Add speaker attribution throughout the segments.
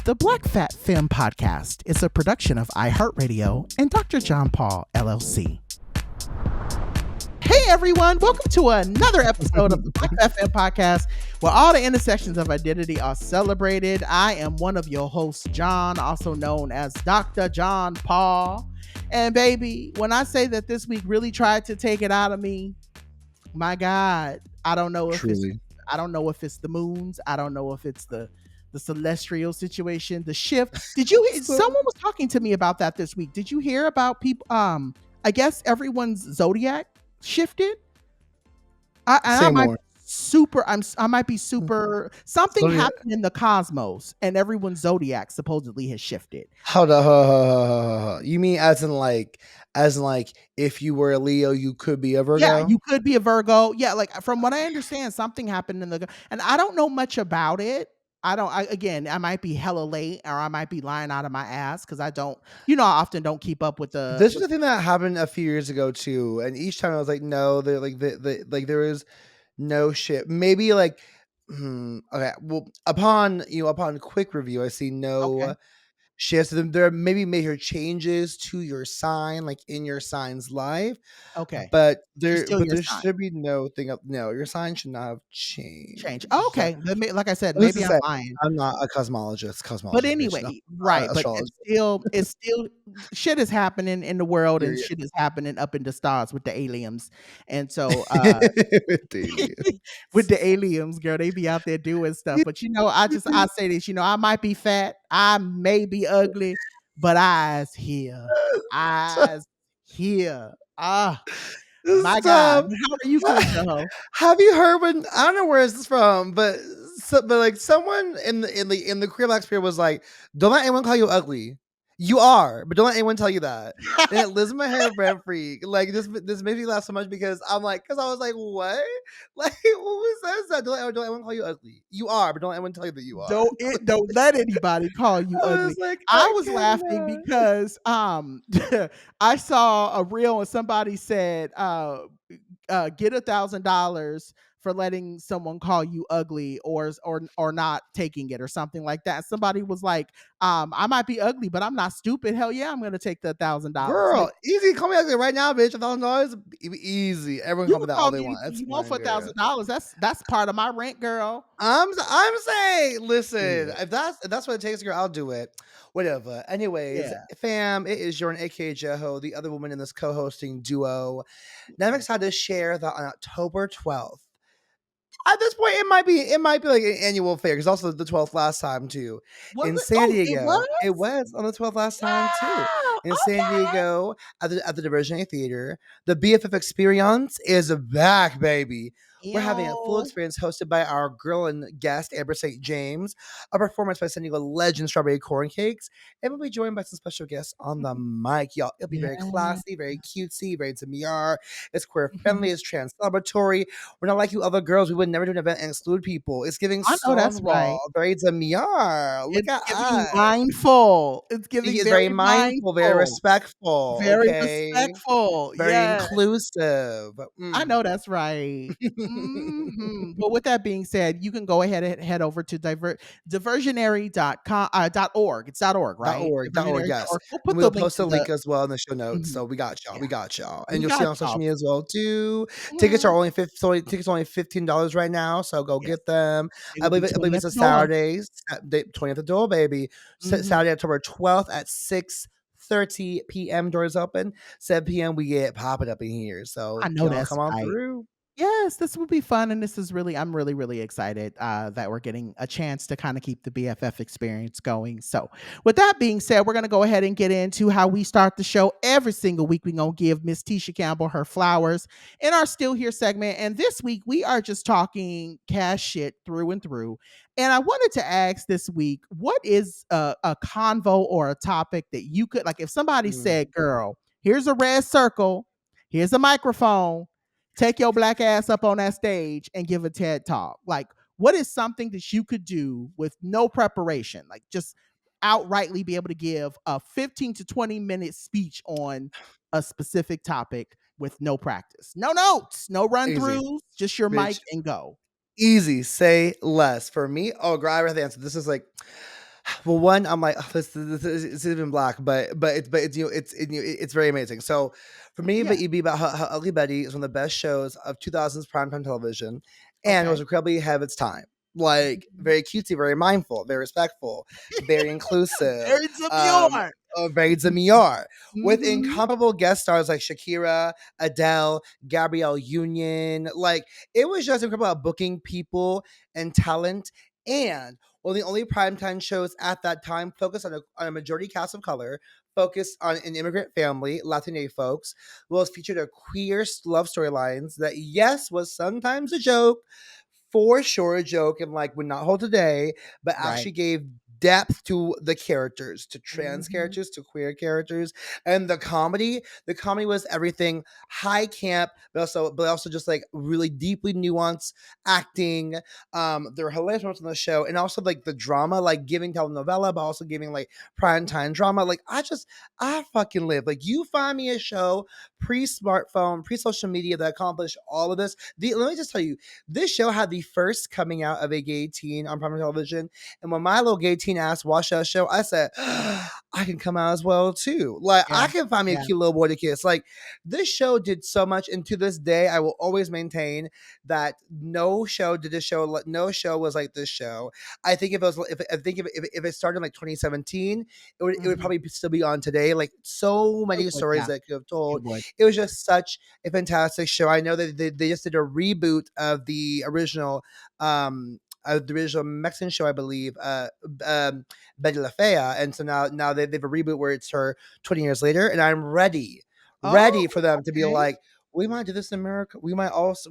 Speaker 1: The Black Fat Femme Podcast is a production of iHeartRadio and Dr. John Paul, LLC. Hey everyone, welcome to another episode of the Black Fat Femme Podcast, where all the intersections of identity are celebrated. I am one of your hosts, John, also known as Dr. John Paul. And baby, when I say that this week really tried to take it out of me, my God, I don't know if it's the moons. I don't know if it's the celestial situation, the shift. Someone was talking to me about that this week. Did you hear about people? I guess everyone's zodiac shifted. I might be super. Something happened in the cosmos, and everyone's zodiac supposedly has shifted.
Speaker 2: Hold on. You mean as in like, if you were a Leo, you could be a Virgo?
Speaker 1: Yeah, you could be a Virgo. Yeah, like from what I understand, something happened and I don't know much about it. I might be hella late, or I might be lying out of my ass because I often don't keep up with the.
Speaker 2: This was a thing that happened a few years ago too, and each time I was like, no, there there was no shit. Maybe like, okay. Well, upon quick review, I see no shifts. There may be major changes to your sign, like in your sign's life.
Speaker 1: Okay,
Speaker 2: but there should be no thing up. No, your sign should not have changed.
Speaker 1: Okay, like I said, maybe I'm lying.
Speaker 2: I'm not a cosmologist.
Speaker 1: But anyway, right? But it's still shit is happening in the world, and shit is happening up in the stars with the aliens. And so with the aliens, girl, they be out there doing stuff. But I say this. I might be fat, I may be ugly, but eyes here. My God, how are you, Coach?
Speaker 2: Have you heard when I don't know where is this from, but like someone in the queer black spirit was like, "Don't let anyone call you ugly. You are, but don't let anyone tell you that." And it lives in my head rent free. Like this makes me laugh so much because I was like, what? Like who says that? Don't anyone call you ugly. You are, but don't anyone tell you that you are.
Speaker 1: Don't let anybody call you ugly. I was laughing because I saw a reel and somebody said get $1,000 for letting someone call you ugly or not taking it or something like that. Somebody was like, I might be ugly, but I'm not stupid. Hell yeah, I'm gonna take the $1,000.
Speaker 2: Girl, easy. Call me ugly right now, bitch. $1,000, easy. Everyone call me that all they want.
Speaker 1: You want for $1,000? That's part of my rent, girl.
Speaker 2: I'm saying, listen, if that's what it takes, girl, I'll do it. Whatever. Anyways, fam, it is Jordan, aka Jeho, the other woman in this co-hosting duo. Now I'm excited to share that on October 12th. At this point, it might be like an annual fair because also the 12th last time too in San Diego. It was on the 12th last time too in San Diego at the Diversionary Theater. The BFF Experience is back, baby. We're having a full experience hosted by our girl and guest, Amber St. James, a performance by San Diego legend Strawberry Corn Cakes, and we'll be joined by some special guests on the mic, y'all. It'll be very classy, very cutesy, very demure. It's queer friendly, it's trans celebratory. We're not like you other girls. We would never do an event and exclude people. It's giving
Speaker 1: that's right.
Speaker 2: Very demure. Look at us.
Speaker 1: Mindful. It's giving
Speaker 2: very mindful, very respectful.
Speaker 1: Very respectful.
Speaker 2: Very inclusive.
Speaker 1: I know that's right. Mm-hmm. But with that being said, you can go ahead and head over to diversionary.org. It's .org, right?
Speaker 2: .org, yes. We'll post a link as well in the show notes. So we got y'all. And you'll see on social media as well too. Tickets are only $15 right now, so go get them. I believe it's a Saturday, 20th of door, baby. Saturday, October 12th at 6:30 p.m. doors open. 7 p.m. we get popping up in here. So
Speaker 1: I know that's
Speaker 2: come on through.
Speaker 1: Yes, this will be fun, and I'm really, really excited that we're getting a chance to kind of keep the BFF experience going. So with that being said, we're going to go ahead and get into how we start the show. Every single week, we're going to give Miss Tisha Campbell her flowers in our Still Here segment, and this week, we are just talking cash shit through and through. And I wanted to ask this week, what is a convo or a topic that you could, like if somebody said, girl, here's a red circle, here's a microphone, take your black ass up on that stage and give a TED talk. Like, what is something that you could do with no preparation? Like, just outrightly be able to give a 15 to 20 minute speech on a specific topic with no practice. No notes, no run throughs, just your mic and go.
Speaker 2: Easy, say less. For me, girl, I have the answer. This is like, Well, one, I'm like, "Oh, this is even black," but it's it's very amazing. So for me,
Speaker 1: Yeah.
Speaker 2: but you'd be about how Ugly Betty is one of the best shows of 2000s primetime television, and it was
Speaker 1: Okay.
Speaker 2: incredibly ahead of its time. Like
Speaker 1: Mhm.
Speaker 2: very cutesy, very mindful, very respectful, very inclusive,
Speaker 1: Very
Speaker 2: um,
Speaker 1: demure.
Speaker 2: very demure, with
Speaker 1: Mhm.
Speaker 2: incomparable guest stars like Shakira, Adele, Gabrielle Union. Like it was just incredible about booking people and talent, and one of the only primetime shows at that time focused on a majority cast of color, focused on an immigrant family, Latino folks, was featured a queer love storylines that, yes, was sometimes a joke, for sure a joke, and like would not hold today, but
Speaker 1: Right.
Speaker 2: actually gave depth to the characters, to trans
Speaker 1: Mhm.
Speaker 2: characters, to queer characters, and the comedy was everything high camp, but also just like really deeply nuanced acting. There were hilarious moments on the show, and also like the drama, like giving telenovela, but also giving like prime time drama. Like I fucking live. Like you find me a show pre smartphone, pre social media that accomplished all of this. Let me just tell you, this show had the first coming out of a gay teen on prime television, and when my little gay teen ass watched that show, I said, I can come out as well too. Like I
Speaker 1: Yeah.
Speaker 2: can find me a
Speaker 1: Yeah.
Speaker 2: cute little boy to kiss. Like this show did so much, and to this day, I will always maintain that no show was like this show. I think if it started in like 2017, it would
Speaker 1: Mhm.
Speaker 2: probably still be on today. Like so
Speaker 1: It
Speaker 2: many
Speaker 1: would,
Speaker 2: stories
Speaker 1: yeah.
Speaker 2: that I could have
Speaker 1: It
Speaker 2: told.
Speaker 1: would.
Speaker 2: It was just such a fantastic show. I know that they just did a reboot of the original Mexican show, I believe, Betty La Fea, and so now they've a reboot where it's her 20 years later, and I'm ready
Speaker 1: Oh,
Speaker 2: for them to be
Speaker 1: okay.
Speaker 2: like, we might do this in America. We might also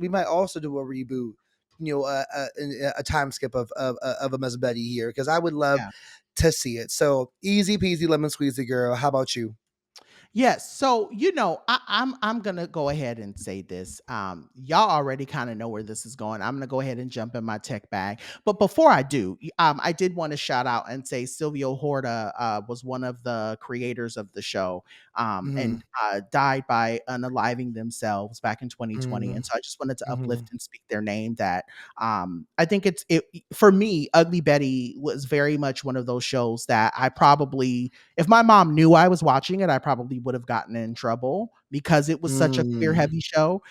Speaker 2: do a reboot, a time skip of a Miss Betty here, because I would love
Speaker 1: Yeah.
Speaker 2: to see it. So easy peasy lemon squeezy, girl. How about you?
Speaker 1: Yes. So, I'm gonna go ahead and say this. Y'all already kind of know where this is going. I'm gonna go ahead and jump in my tech bag. But before I do, I did want to shout out and say Silvio Horta was one of the creators of the show,
Speaker 2: Mm-hmm.
Speaker 1: and died by unaliving themselves back in 2020.
Speaker 2: Mm-hmm.
Speaker 1: And so I just wanted to
Speaker 2: Mm-hmm.
Speaker 1: uplift and speak their name. That I think it for me, Ugly Betty was very much one of those shows that I probably, if my mom knew I was watching it, I probably would have gotten in trouble because it was such a queer
Speaker 2: Mm.
Speaker 1: heavy show.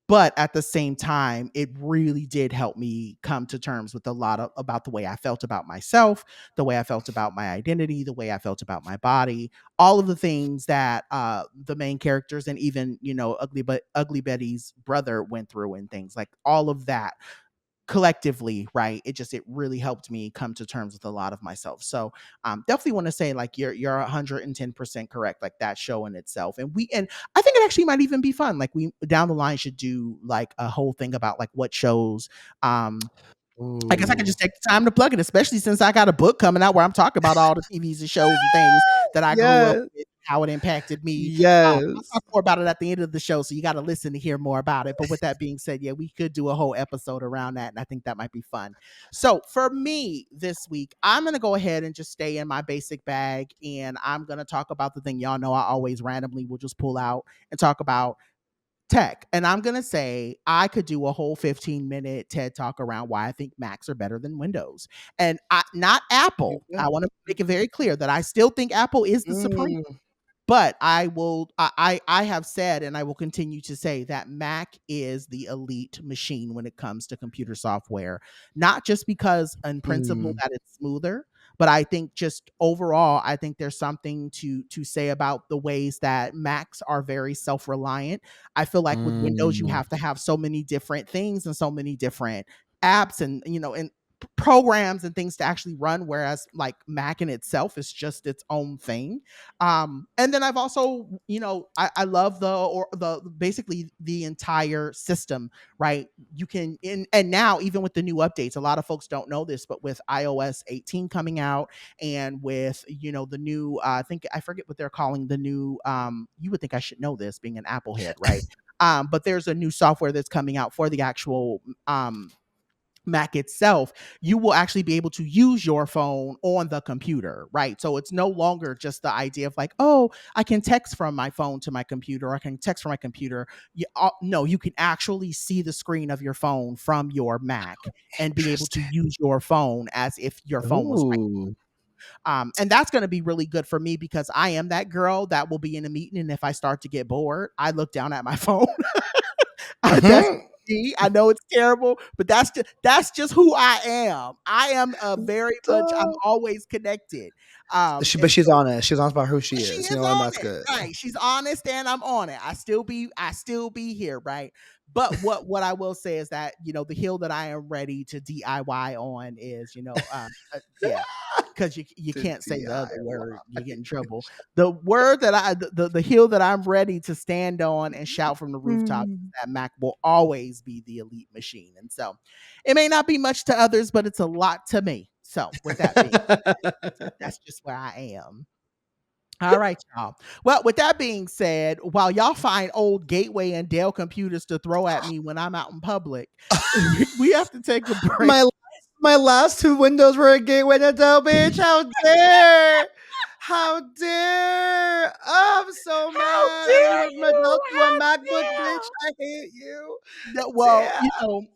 Speaker 1: But at the same time, it really did help me come to terms with a lot of about the way I felt about myself, the way I felt about my identity, the way I felt about my body, all of the things that the main characters and even Ugly Betty's brother went through and things like all of that collectively, right? It really helped me come to terms with a lot of myself. So definitely want to say like you're 110% correct, like that show in itself. And I think it actually might even be fun, like we down the line should do like a whole thing about like what shows. I guess I could
Speaker 2: Ooh.
Speaker 1: just take the time to plug it, especially since I got a book coming out where I'm talking about all the TVs and shows and things that I grew up
Speaker 2: Yes.
Speaker 1: with, how it impacted me. I'll
Speaker 2: Yes.
Speaker 1: talk more about it at the end of the show, so you got to listen to hear more about it. But with that being said, yeah, we could do a whole episode around that, and I think that might be fun. So for me this week, I'm gonna go ahead and just stay in my basic bag, and I'm gonna talk about the thing y'all know I always randomly will just pull out and talk about tech. And I'm going to say I could do a whole 15-minute TED talk around why I think Macs are better than Windows. And not
Speaker 2: You
Speaker 1: Apple. I
Speaker 2: go.
Speaker 1: want to make it very clear that I still think Apple is the supreme.
Speaker 2: Mm.
Speaker 1: But I have said and I will continue to say that Mac is the elite machine when it comes to computer software, not just because in principle
Speaker 2: Mm.
Speaker 1: that it's smoother, but I think just overall I think there's something to say about the ways that Macs are very self-reliant. I feel like with Windows you
Speaker 2: Mm.
Speaker 1: have to have so many different things and so many different apps and programs and things to actually run, whereas like Mac in itself is just its own thing. And then I've also, I love the basically the entire system, right? You can and now even with the new updates, a lot of folks don't know this, but with iOS 18 coming out and with the new I think I forget what they're calling the new you would think I should know this being an Apple head, right? But there's a new software that's coming out for the actual Mac itself, you will actually be able to use your phone on the computer, right? So it's no longer just the idea of like, oh, I can text from my phone to my computer, or I can text from my computer. No, you can actually see the screen of your phone from your Mac and be able to
Speaker 2: Interesting.
Speaker 1: use your phone as if your phone was right.
Speaker 2: Ooh.
Speaker 1: And that's going to be really good for me because I am that girl that will be in a meeting, and if I start to get bored, I look down at my phone. That's
Speaker 2: Mhm.
Speaker 1: me. I know it's terrible, but that's just who I am. I am a very much. I'm
Speaker 2: Stop.
Speaker 1: always connected.
Speaker 2: But
Speaker 1: And
Speaker 2: she's
Speaker 1: so
Speaker 2: honest. She's honest about who she
Speaker 1: she
Speaker 2: is,
Speaker 1: is
Speaker 2: and
Speaker 1: on
Speaker 2: that's
Speaker 1: it,
Speaker 2: good.
Speaker 1: right? She's honest, and I'm on it. I still be here, right? But what I will say is that the hill that I am ready to DIY on is yeah, because you
Speaker 2: The
Speaker 1: can't say the other word,
Speaker 2: DIY.
Speaker 1: you get in trouble. The word that the hill that I'm ready to stand on and shout from the rooftop is
Speaker 2: Mm.
Speaker 1: that Mac will always be the elite machine, and so it may not be much to others, but it's a lot to me. So with that being said, that's just where I am. All right, y'all. Well, with that being said, while y'all find old Gateway and Dell computers to throw at me when I'm out in public, we have to take a break.
Speaker 2: my my last two windows were a gateway to Dell, bitch. How dare! How dare! Oh, I'm so
Speaker 1: How
Speaker 2: mad. I
Speaker 1: dare
Speaker 2: went from a Dell
Speaker 1: you?
Speaker 2: to a
Speaker 1: How
Speaker 2: MacBook, bitch.
Speaker 1: dare?
Speaker 2: I hate you.
Speaker 1: No, well,
Speaker 2: Damn.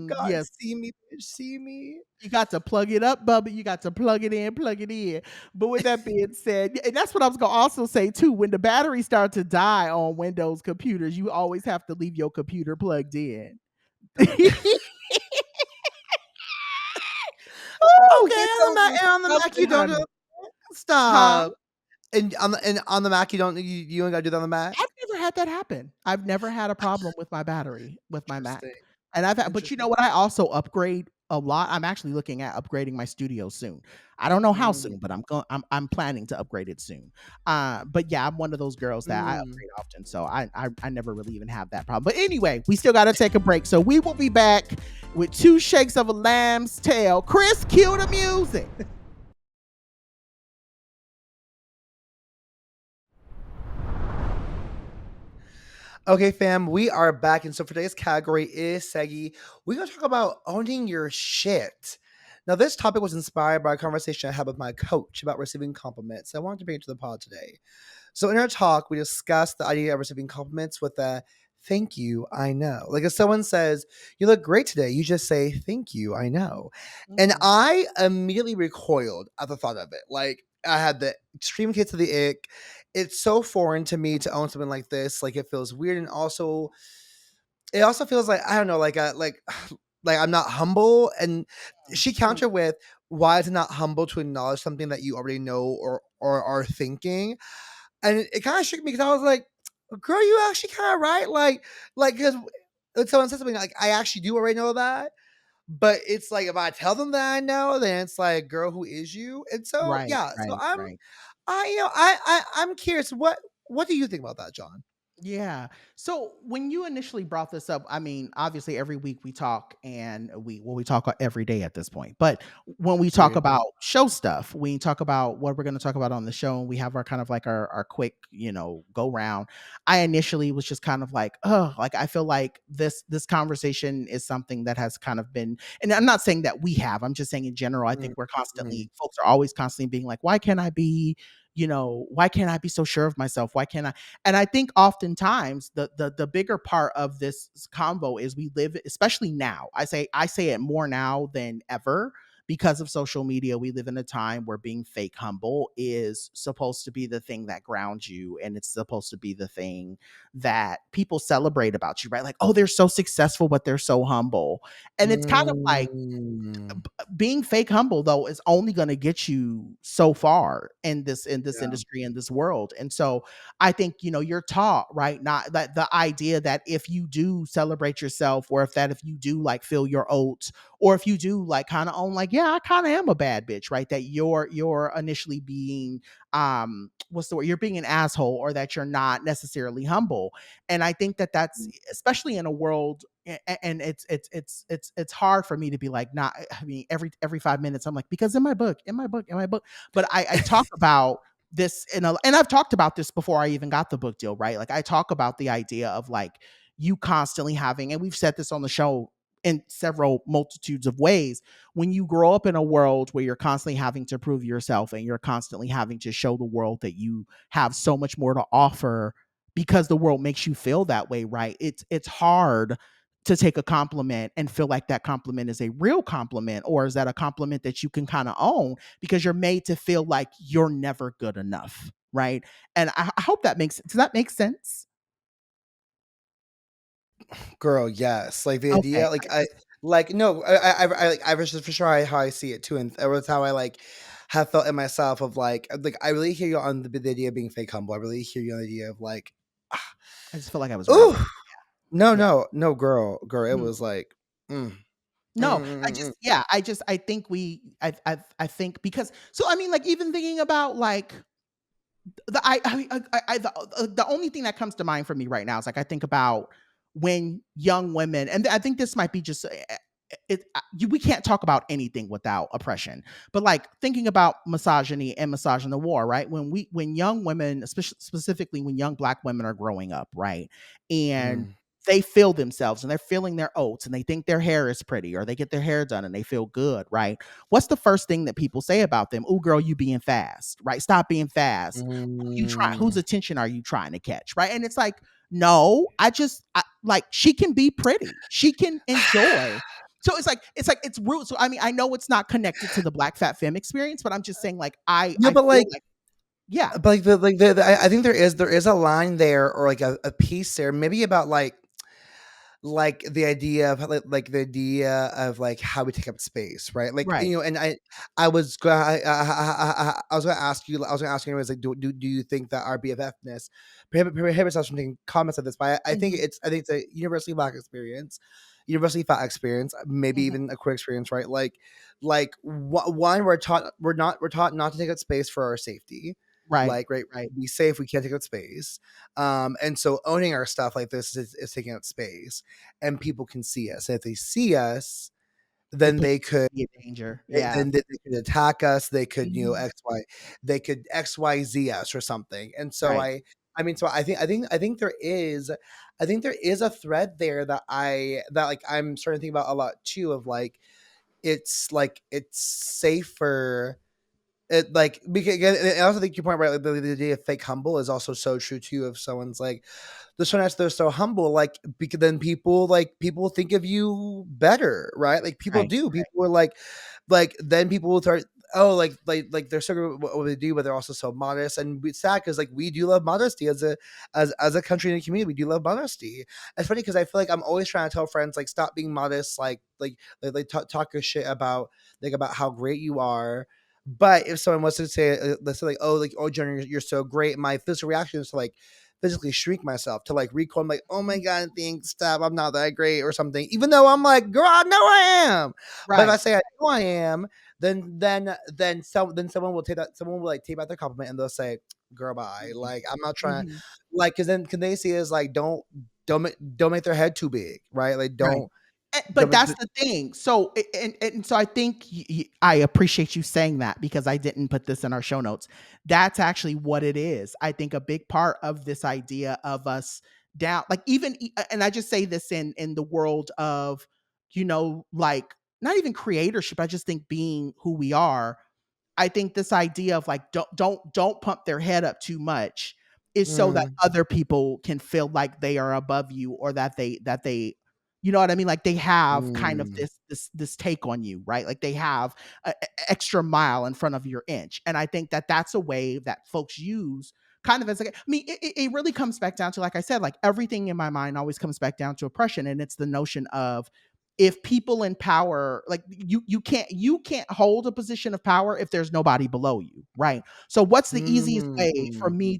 Speaker 2: God,
Speaker 1: yes,
Speaker 2: see me, bitch. See me.
Speaker 1: you got to plug it up, Bubba. You got to plug it in, plug it in. But with that being said, and that's what I was gonna also say too. When the batteries start to die on Windows computers, you always have to leave your computer plugged in. Oh,
Speaker 2: Okay,
Speaker 1: it's
Speaker 2: on the Mac,
Speaker 1: over.
Speaker 2: and on the Mac you
Speaker 1: Something,
Speaker 2: don't do.
Speaker 1: honey. Huh?
Speaker 2: Stop. And on the Mac you don't. You ain't gotta do that on the Mac.
Speaker 1: I've never had that happen. I've never had a problem with my battery with my Mac.
Speaker 2: Interesting.
Speaker 1: And but you know
Speaker 2: Interesting.
Speaker 1: what? I also upgrade a lot. I'm actually looking at upgrading my studio soon. I don't know how
Speaker 2: Mm,
Speaker 1: soon, but I'm planning to upgrade it soon. But yeah, I'm one of those girls that I
Speaker 2: mm.
Speaker 1: upgrade often, so I never really even have that problem. But anyway, we still got to take a break, so we will be back with two shakes of a lamb's tail. Chris, cue the music.
Speaker 2: Okay, fam, we are back. And so for today's category is Seggy. We're going to talk about owning your shit. Now, this topic was inspired by a conversation I had with my coach about receiving compliments. I wanted to bring it to the pod today. So, in our talk, we discussed the idea of receiving compliments with a thank you, I know. Like if someone says, you look great today, you just say, thank you, I know. And
Speaker 1: Mm,
Speaker 2: I immediately recoiled at the thought of it. Like I had the extreme case of the ick. It's so foreign to me to own something like this. Like it feels weird, and also it also feels like I don't know, like I'm not humble. And she
Speaker 1: mm,
Speaker 2: countered with, "Why is it not humble to acknowledge something that you already know or are thinking?" And it kind of shook me because I was like, "Girl, you actually kind of right." Like because someone said something like, "I actually do already know that." But it's like if I tell them that I know, then it's like, "Girl, who is you?" And so
Speaker 1: right,
Speaker 2: yeah, so
Speaker 1: right, right.
Speaker 2: I'm curious. What do you think about that, John?
Speaker 1: Yeah. So when you initially brought this up, I mean, obviously every week we talk and we talk every day at this point. But when we talk
Speaker 2: Period.
Speaker 1: about show stuff, we talk about what we're going to talk about on the show and we have our kind of like our quick, go round. I initially was just kind of like, oh, like I feel like this conversation is something that has kind of been, and I'm not saying that we have, I'm just saying in general, I think we're
Speaker 2: Mhm.
Speaker 1: folks are always constantly being like, why can't I be, why can't I be so sure of myself? Why can't I? And I think oftentimes the bigger part of this convo is we live, especially now. I say it more now than ever because of social media. We live in a time where being fake humble is supposed to be the thing that grounds you, and it's supposed to be the thing that people celebrate about you, right? Like, oh, they're so successful, but they're so humble. And it's kind of like
Speaker 2: Mm.
Speaker 1: being fake humble though is only going to get you so far in this
Speaker 2: Yeah.
Speaker 1: industry, in this world. And so I think you're taught, right, not that the idea that if you do celebrate yourself, or if you do like feel your oats, or if you do like kind of own like, yeah, I kind of am a bad bitch, right, that you're initially being what's the word, you're being an asshole, or that you're not necessarily humble. And I think that that's especially in a world, and it's hard for me to be like, not, I mean, every 5 minutes I'm like, because in my book, but I talk about this and I've talked about this before I even got the book deal, right? Like I talk about the idea of like you constantly having, and we've said this on the show in several multitudes of ways, when you grow up in a world where you're constantly having to prove yourself and you're constantly having to show the world that you have so much more to offer because the world makes you feel that way, right? It's hard to take a compliment and feel like that compliment is a real compliment, or is that a compliment that you can kind of own because you're made to feel like you're never good enough, right? And I hope that makes, does that make sense?
Speaker 2: Girl, yes. Like the
Speaker 1: Okay,
Speaker 2: idea, like I like no, I like I was just for sure how I see it too, and that was how I like have felt in myself of like I really hear you on the idea of being fake humble. I really hear you on the idea of like,
Speaker 1: I just feel like I was
Speaker 2: ooh,
Speaker 1: rebel.
Speaker 2: no,
Speaker 1: Yeah.
Speaker 2: no, no, girl, it
Speaker 1: Mhm.
Speaker 2: was like, mm,
Speaker 1: No, I
Speaker 2: mm.
Speaker 1: just, yeah, I think I think because, so I mean, like, even thinking about like the only thing that comes to mind for me right now is like I think about when young women, and I think this might be just we can't talk about anything without oppression, but like thinking about misogyny and misogyny war, right? When young women, especially specifically when young Black women are growing up, right, and
Speaker 2: Mm.
Speaker 1: they feel themselves and they're feeling their oats and they think their hair is pretty or they get their hair done and they feel good, right? What's the first thing that people say about them? Oh, girl, you being fast, right? Stop being fast. You try, whose
Speaker 2: Mm.
Speaker 1: attention are you trying to catch, right? And it's like, no, like she can be pretty, she can enjoy. So it's rude. So I mean, I know it's not connected to the Black fat femme experience, but I'm just saying, like,
Speaker 2: Yeah,
Speaker 1: I
Speaker 2: but
Speaker 1: feel
Speaker 2: like
Speaker 1: like, yeah,
Speaker 2: I think there is a line there or like a piece there, maybe about like the idea of like the idea of like how we take up space, right? Like
Speaker 1: right,
Speaker 2: and I was gonna I was gonna ask you, I was gonna ask you anyways, like do you think that our BFFness prohibits us from taking comments of this? But
Speaker 1: hmm,
Speaker 2: I think it's a universally Black experience, universally fat experience, maybe
Speaker 1: hmm,
Speaker 2: even a queer experience, right? One, we're taught not to take up space for our safety,
Speaker 1: right,
Speaker 2: like right,
Speaker 1: right.
Speaker 2: to be safe we can't take up space, and so owning our stuff like this is taking up space, and people can see us. And if they see us,
Speaker 1: It
Speaker 2: then
Speaker 1: puts
Speaker 2: they could
Speaker 1: you in danger. Yeah.
Speaker 2: they could attack us. They could
Speaker 1: Mhm.
Speaker 2: they could XYZ us or something. And so
Speaker 1: Right.
Speaker 2: I mean, so I think there is a thread there that that like I'm starting to think about a lot too. Of like it's safer. It like because again, and I also think your point, right? Like the idea of fake humble is also so true too. If someone's like, they're so nice, they're so humble, like because then people think of you better, right? Like people
Speaker 1: Right.
Speaker 2: do.
Speaker 1: Right.
Speaker 2: People are like then people will start. Oh, like they're so good at what they do, but they're also so modest. And it's sad because like we do love modesty as a country and a community. We do love modesty. It's funny because I feel like I'm always trying to tell friends like stop being modest, talk a shit about about how great you are. But if someone was to say, let's say like, oh, Jonah, you're so great, my physical reaction is to like physically shrink myself, to like recoil. I'm like, oh my god, thanks, stop, I'm not that great or something. Even though I'm like, girl, I know I am. But if I
Speaker 1: Right.
Speaker 2: say I know I am, then someone will take that, someone will like take out their compliment and they'll say, girl, bye.
Speaker 1: Mhm.
Speaker 2: Like I'm not trying,
Speaker 1: Mhm.
Speaker 2: like, because then can they see it as like don't make their head too big, right? Like
Speaker 1: Right.
Speaker 2: don't
Speaker 1: But
Speaker 2: make
Speaker 1: that's the thing. So, and so I think I appreciate you saying that because I didn't put this in our show notes. That's actually what it is. I think a big part of this idea of us down, like even, and I just say this in the world of, like not even creatorship. I just think being who we are. I think this idea of like don't pump their head up too much is so that
Speaker 2: mm,
Speaker 1: other people can feel like they are above you, or that they, you know what I mean, like they have kind of
Speaker 2: mm,
Speaker 1: this take on you, right? Like they have extra mile in front of your inch. And I think that that's a way that folks use kind of as like, I mean, it really comes back down to, like I said, like everything in my mind always comes back down to oppression. And it's the notion of, if people in power, like you can't hold a position of power if there's nobody below you, right? So what's the easiest way for
Speaker 2: mm.
Speaker 1: me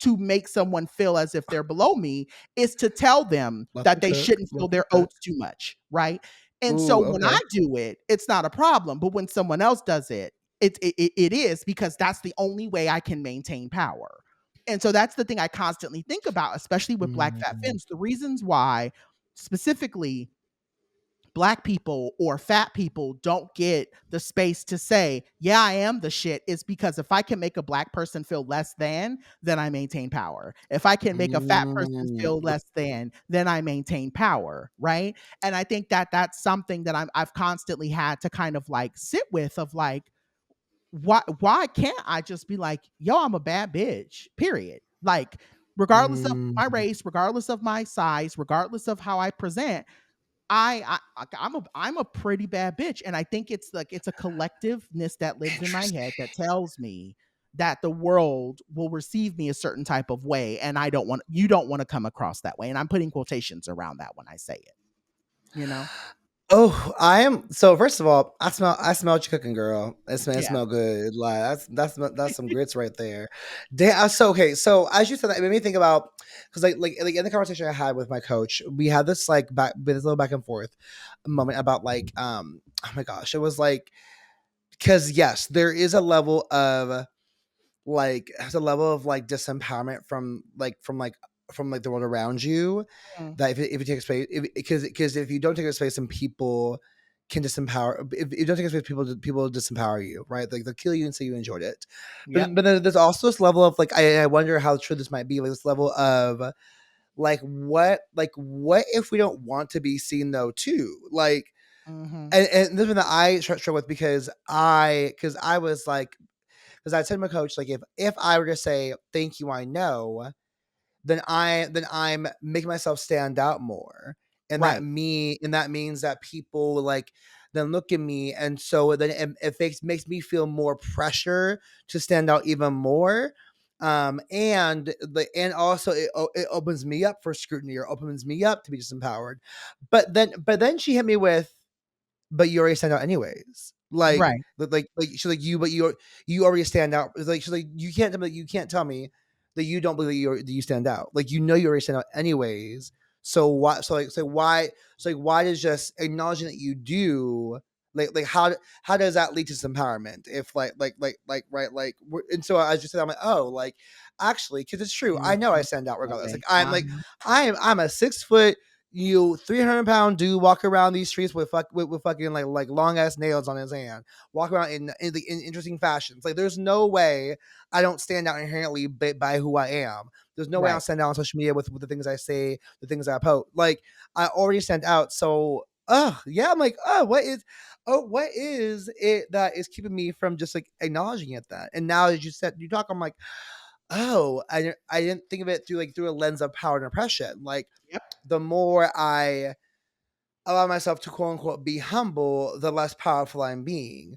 Speaker 1: to make someone feel as if they're below me is to tell them
Speaker 2: Let
Speaker 1: that
Speaker 2: them
Speaker 1: they
Speaker 2: cook,
Speaker 1: shouldn't feel
Speaker 2: let them
Speaker 1: their
Speaker 2: cook.
Speaker 1: oats too much, right? And so
Speaker 2: Ooh,
Speaker 1: when I
Speaker 2: okay.
Speaker 1: do it, it's not a problem, but when someone else does it, it is, because that's the only way I can maintain power. And so that's the thing I constantly think about, especially with Black fat
Speaker 2: Mm,
Speaker 1: femmes, the reasons why specifically Black people or fat people don't get the space to say, yeah, I am the shit, is because if I can make a Black person feel less than, then I maintain power. If I can make a fat person
Speaker 2: mm,
Speaker 1: feel less than, then I maintain power, right? And I think that that's something that I've constantly had to kind of like sit with, of like, why can't I just be like, yo, I'm a bad bitch, period. Like, regardless of
Speaker 2: Mm.
Speaker 1: my race, regardless of my size, regardless of how I present. I'm a pretty bad bitch, and I think it's like it's a collectiveness that lives in my head
Speaker 2: Interesting.
Speaker 1: that tells me that the world will receive me a certain type of way, and I don't want you don't want to come across that way. And I'm putting quotations around that when I say it. You know?
Speaker 2: Oh, I am so first of all, I smell what you cooking, girl. It
Speaker 1: Yeah.
Speaker 2: smell good. Like that's some grits right there. Damn, so okay, so as you said that, it made me think about because like in the conversation I had with my coach, we had this like this little back and forth moment about like oh my gosh, it was like because yes, there is a level of like has a level of like disempowerment from the world around you
Speaker 1: Mm.
Speaker 2: that if you take a space because if you don't take a space then people can disempower if you don't take a space people disempower you, right? Like they'll kill you and say you enjoyed it.
Speaker 1: Yep.
Speaker 2: But then there's also this level of like I wonder how true this might be, like this level of what if we don't want to be seen though too, like
Speaker 1: Hmm.
Speaker 2: and this is one that I struggle with because I was like because I said to my coach, like if I were to say thank you, I know, then I'm making myself stand out more.
Speaker 1: Right.
Speaker 2: And that means that people like then look at me and so then it makes me feel more pressure to stand out even more. And also it opens me up for scrutiny or opens me up to be disempowered. But then she hit me with but you already stand out anyways.
Speaker 1: Right.
Speaker 2: Like she's like you already stand out. It's like she's like you can't tell me that you don't believe that you stand out. Like you already stand out anyways. So why? So does just acknowledging that you do how does that lead to disempowerment? If right and so I just said I'm like oh like actually because it's true I know I
Speaker 1: Mhm.
Speaker 2: stand out regardless.
Speaker 1: Okay.
Speaker 2: Like I'm a 6 foot 300-pound dude walk around these streets with fucking like long ass nails on his hand, walk around in interesting fashions. Like there's no way I don't stand out inherently by who I am. There's no way I'll
Speaker 1: Right.
Speaker 2: stand out on social media with the things I say, the things I post. Like I already stand out. So yeah, I'm like, what is it that is keeping me from just like acknowledging it that? And now as you said you talk, I'm like, oh, I didn't think of it through a lens of power and oppression. Like
Speaker 1: Yep.
Speaker 2: the more I allow myself to quote unquote be humble, the less powerful I'm being.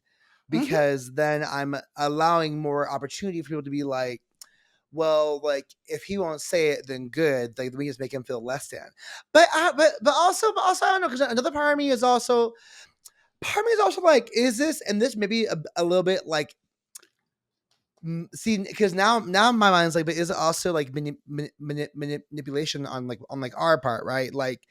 Speaker 1: Hmm.
Speaker 2: Because then I'm allowing more opportunity for people to be like, well, like if he won't say it, then good. Like we just make him feel less than. But also I don't know because another part of me is also like, is this and this maybe a little bit like see because now my mind's like but is it also like manipulation on like our part, right? Like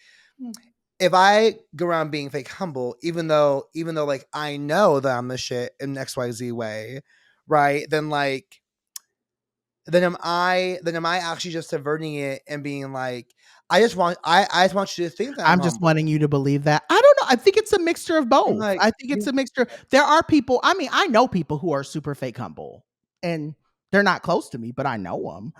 Speaker 2: if I go around being fake humble, even though like I know that I'm the shit in XYZ way, right? Then am I actually just subverting it and being like, I just want you to think that I'm
Speaker 1: I'm just wanting
Speaker 2: humble.
Speaker 1: you to believe that. I don't know. I think it's a mixture of
Speaker 2: I'm
Speaker 1: both.
Speaker 2: like,
Speaker 1: I think it's
Speaker 2: you
Speaker 1: a mixture. There are people, I mean, I know people who are super fake humble and they're not close to me, but I know them.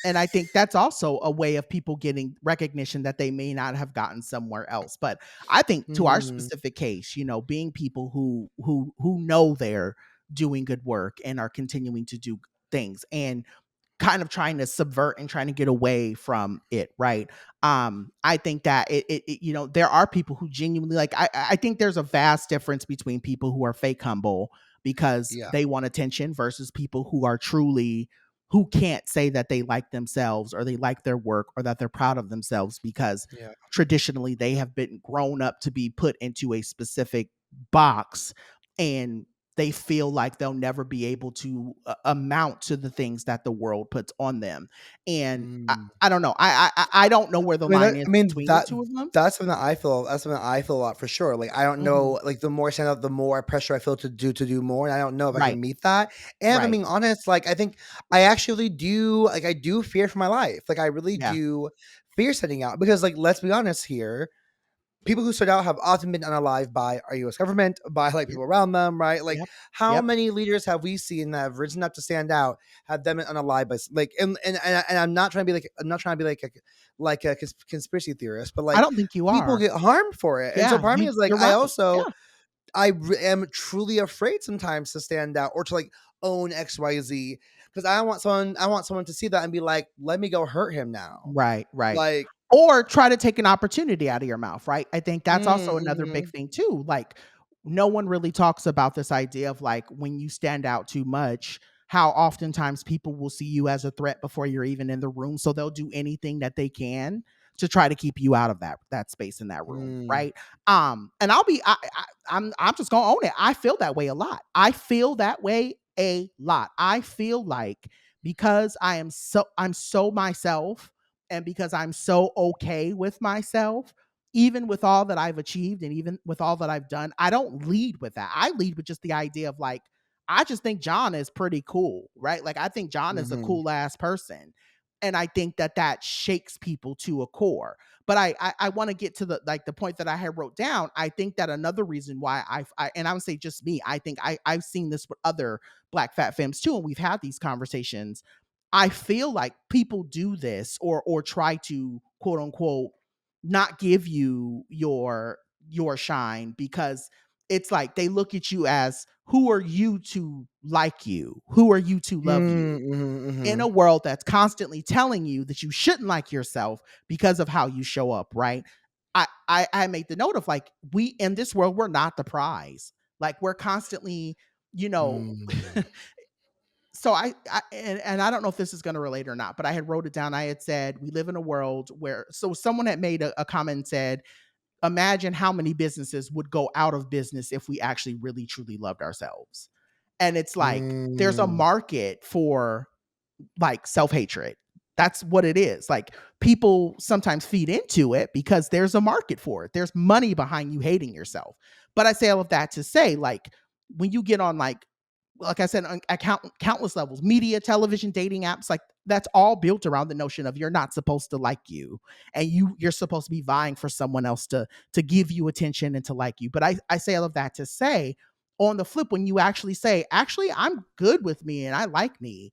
Speaker 1: And I think that's also a way of people getting recognition that they may not have gotten somewhere else. But I think to our
Speaker 2: mhm,
Speaker 1: specific case, being people who know they're doing good work and are continuing to do things and kind of trying to subvert and trying to get away from it, right? I think that there are people who genuinely like I think there's a vast difference between people who are fake humble because
Speaker 2: yeah,
Speaker 1: they want attention versus people who are truly who can't say that they like themselves or they like their work or that they're proud of themselves because
Speaker 2: yeah,
Speaker 1: traditionally they have been grown up to be put into a specific box and they feel like they'll never be able to amount to the things that the world puts on them. And
Speaker 2: mm.
Speaker 1: I don't know. I don't know where the line is
Speaker 2: I mean
Speaker 1: between the two of them.
Speaker 2: that's something I feel a lot for sure. Like I don't
Speaker 1: Hmm.
Speaker 2: know, like the more I stand up, the more pressure I feel to do more, and I don't know if I
Speaker 1: Right.
Speaker 2: can meet that. And if I'm
Speaker 1: Right.
Speaker 2: being honest, like I think I actually do, like I do fear for my life. Like I really
Speaker 1: Yeah.
Speaker 2: do fear setting out because, like, let's be honest here, people who start out have often been unalived by our U.S. government, by like
Speaker 1: Yep.
Speaker 2: people around them, right? Like,
Speaker 1: Yep.
Speaker 2: how
Speaker 1: Yep.
Speaker 2: many leaders have we seen that have risen up to stand out, have them been unalived by like, and I'm not trying to be like, I'm not trying to be like a conspiracy theorist, but
Speaker 1: I
Speaker 2: like
Speaker 1: don't think you
Speaker 2: people
Speaker 1: are.
Speaker 2: get harmed for it, and so
Speaker 1: Yeah.
Speaker 2: part of me is like,
Speaker 1: You're right. Yeah.
Speaker 2: am truly afraid sometimes to stand out or to like own XYZ, because I want someone to see that and be like, let me go hurt him now.
Speaker 1: Right, right.
Speaker 2: Like,
Speaker 1: Or try to take an opportunity out of your mouth, right? I think that's also another big
Speaker 2: mm-hmm.
Speaker 1: thing too. Like, no one really talks about this idea of like when you stand out too much, how oftentimes people will see you as a threat before you're even in the room. So they'll do anything that they can to try to keep you out of that space in that room, right? And I'm just gonna own it. I feel that way a lot. I feel that way a lot. I feel like because I'm so myself, and because I'm so okay with myself, even with all that I've achieved and even with all that I've done, I don't lead with that. I lead with just the idea of like, I just think John is pretty cool, right? Like, I think John is a
Speaker 2: Mm-hmm.
Speaker 1: cool ass person. And I think that shakes people to a core. But I want to get to the point that I had wrote down. I think that another reason why and I would say just me, I think I've seen this with other Black fat femmes too, and we've had these conversations. I feel like people do this or try to quote unquote not give you your shine because it's like they look at you as, who are you to like you? Who are you to love you?
Speaker 2: Mm-hmm.
Speaker 1: In
Speaker 2: Mm-hmm.
Speaker 1: a world that's constantly telling you that you shouldn't like yourself because of how you show up, right? I made the note of like, we in this world, we're not the prize. Like, we're constantly, you know,
Speaker 2: Mm.
Speaker 1: so and I don't know if this is going to relate or not, but I had wrote it down. I had said, we live in a world where, so someone had made a comment and said, imagine how many businesses would go out of business if we actually really truly loved ourselves. And it's like, there's a
Speaker 2: Mm.
Speaker 1: market for like self-hatred. That's what it is. Like, people sometimes feed into it because there's a market for it. There's money behind you hating yourself. But I say all of that to say, like, when you get on like I said, on countless levels, media, television, dating apps, like that's all built around the notion of you're not supposed to like you, and you're supposed to be vying for someone else to give you attention and to like you. But I say all of that to say, on the flip, when you actually say, actually, I'm good with me and I like me,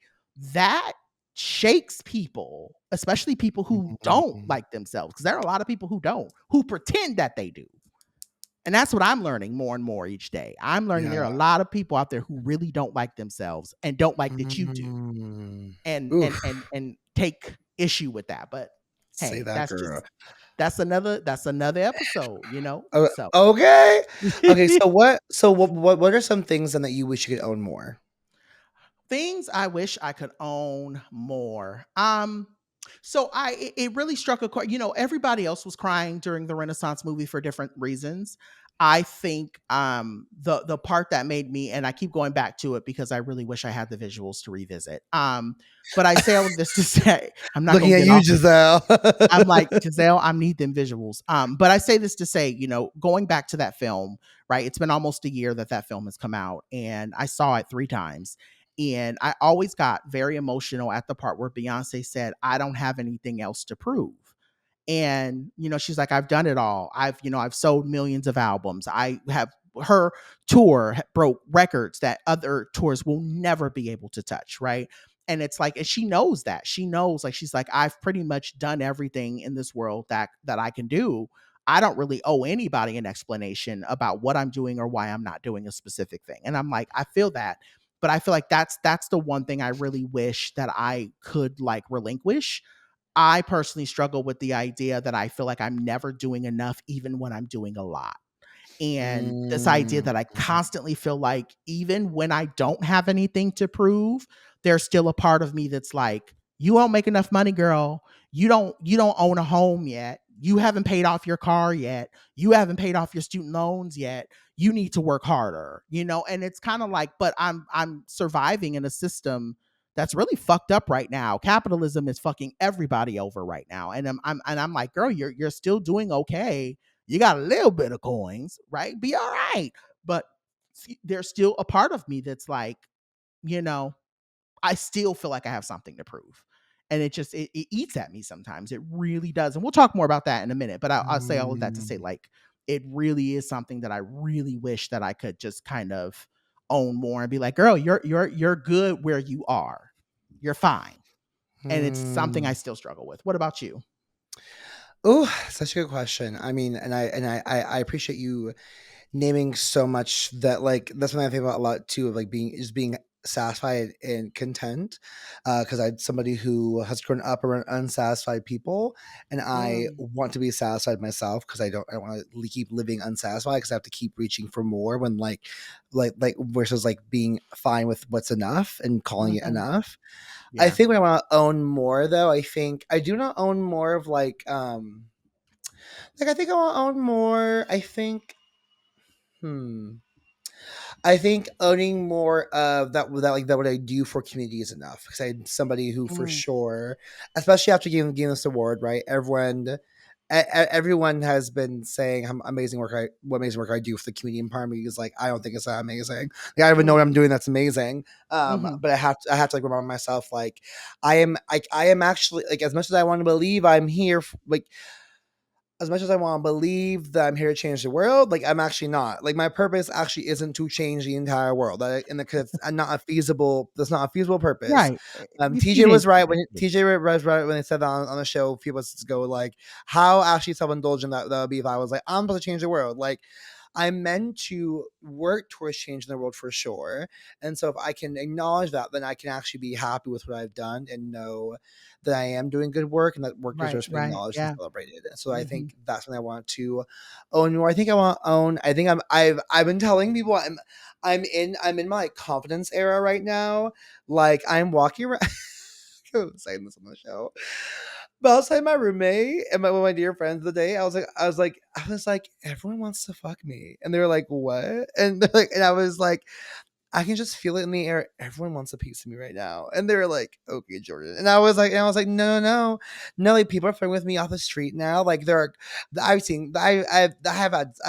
Speaker 1: that shakes people, especially people who don't
Speaker 2: Mm.
Speaker 1: like themselves, because there are a lot of people who don't, who pretend that they do. And that's what I'm learning more and more each day. I'm learning there are a
Speaker 2: Yeah.
Speaker 1: lot of people out there who really don't like themselves and don't like that you do,
Speaker 2: Mm.
Speaker 1: and
Speaker 2: Oof.
Speaker 1: and take issue with that. But
Speaker 2: Say
Speaker 1: hey,
Speaker 2: that, girl.
Speaker 1: that's another episode, you know? So
Speaker 2: Okay. Okay, so what are some things then that you wish you could own more?
Speaker 1: things I wish I could own more. So it really struck a chord. You know, everybody else was crying during the Renaissance movie for different reasons. I think the part that made me, and I keep going back to it because I really wish I had the visuals to revisit. But I say all of this to say, I'm not
Speaker 2: Looking
Speaker 1: gonna
Speaker 2: at
Speaker 1: get
Speaker 2: you,
Speaker 1: off of,
Speaker 2: Giselle.
Speaker 1: I'm like, Giselle, I need them visuals. But I say this to say, you know, going back to that film, right? It's been almost a year that film has come out, and I saw it 3 times. And I always got very emotional at the part where Beyonce said, I don't have anything else to prove. And, you know, she's like, I've done it all. I've sold millions of albums. I have, her tour broke records that other tours will never be able to touch. Right. And it's like, and she knows that. She knows, like, she's like, I've pretty much done everything in this world that I can do. I don't really owe anybody an explanation about what I'm doing or why I'm not doing a specific thing. And I'm like, I feel that. But I feel like that's the one thing I really wish that I could like relinquish. I personally struggle with the idea that I feel like I'm never doing enough, even when I'm doing a lot. And this idea
Speaker 2: Mm.
Speaker 1: that I constantly feel like, even when I don't have anything to prove, there's still a part of me that's like, you won't make enough money, girl. You don't own a home yet. You haven't paid off your car yet. You haven't paid off your student loans yet. You need to work harder, you know? And it's kind of like, but I'm surviving in a system that's really fucked up right now. Capitalism is fucking everybody over right now. And I'm like, girl, you're still doing okay. You got a little bit of coins, right? Be all right. But there's still a part of me that's like, you know, I still feel like I have something to prove. And it eats at me sometimes. It really does. And we'll talk more about that in a minute. But I'll say all of that to say,
Speaker 2: Mm.
Speaker 1: like, it really is something that I really wish that I could just kind of own more and be like, girl, you're good where you are. You're fine. And it's something I
Speaker 2: Mm.
Speaker 1: still struggle with. What about you?
Speaker 2: Oh, such a good question. I mean, and I appreciate you naming so much that, like, that's what I think about a lot too, of like being satisfied and content, because I'm somebody who has grown up around unsatisfied people, and I
Speaker 1: Mm.
Speaker 2: want to be satisfied myself because I don't want to keep living unsatisfied because I have to keep reaching for more when like versus like being fine with what's enough and calling it
Speaker 1: Mhm.
Speaker 2: enough. I
Speaker 1: Yeah.
Speaker 2: think when I want to own more though, I think I do not own more of like I think I want to own more. Hmm. I think owning more of that like that what I do for community is enough because I'm somebody who for
Speaker 1: Mm.
Speaker 2: sure, especially after giving this award, right? Everyone has been saying how amazing work what amazing work I do for the community, and part of me is like, I don't think it's that amazing. Like I don't even know what I'm
Speaker 1: Mhm.
Speaker 2: doing that's amazing.
Speaker 1: Mhm.
Speaker 2: But I have to like remind myself like I am actually like as much as I want to believe I'm here like as much as I want to believe that I'm here to change the world, like I'm actually not. Like my purpose actually isn't to change the entire world, and because I'm not a feasible. That's not a feasible purpose.
Speaker 1: Right. You
Speaker 2: TJ was
Speaker 1: didn't
Speaker 2: right when was right when they said that on the show. People just go like, "How actually self indulgent that would be if I was like, I'm supposed to change the world." Like I'm meant to work towards changing the world for sure. And so if I can acknowledge that, then I can actually be happy with what I've done and know that I am doing good work and that work
Speaker 1: right,
Speaker 2: deserves to be
Speaker 1: right.
Speaker 2: acknowledged and
Speaker 1: Yeah.
Speaker 2: celebrated. And so I
Speaker 1: Mhm.
Speaker 2: think that's what I want to own more. I think I want to own. I think I've been telling people I'm in my confidence era right now. Like I'm walking around. I was saying this on the show. But I was telling my roommate and one of my dear friends the day, I was like, everyone wants to fuck me. And they were like, what? And they're like, and I was like, I can just feel it in the air. Everyone wants a piece of me right now. And they were like, okay, Jordan. And I was like, no, no, no. No, like people are flirting with me off the street now. Like there are I've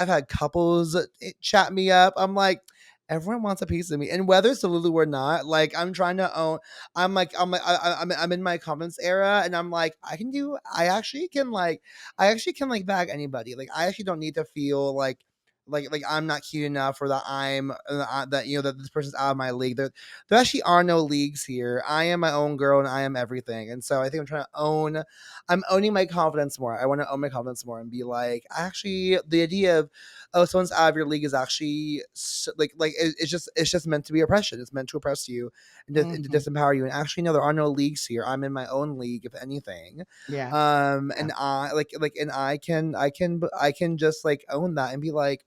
Speaker 2: had couples chat me up. I'm like, everyone wants a piece of me. And whether it's Solu-lu or not, like I'm trying to own I'm in my confidence era and I'm like, I actually can like bag anybody. Like I actually don't need to feel like I'm not cute enough or that that that this person's out of my league. There actually are no leagues here. I am my own girl and I am everything. And so I think I'm owning my confidence more. I want to own my confidence more and be like, actually, the idea of someone's out of your league is actually it's just meant to be oppression. It's meant to oppress you and to
Speaker 1: Mhm.
Speaker 2: disempower you. And actually, no, there are no leagues here. I'm in my own league, if anything.
Speaker 1: Yeah. Yeah.
Speaker 2: And and I can just like own that and be like,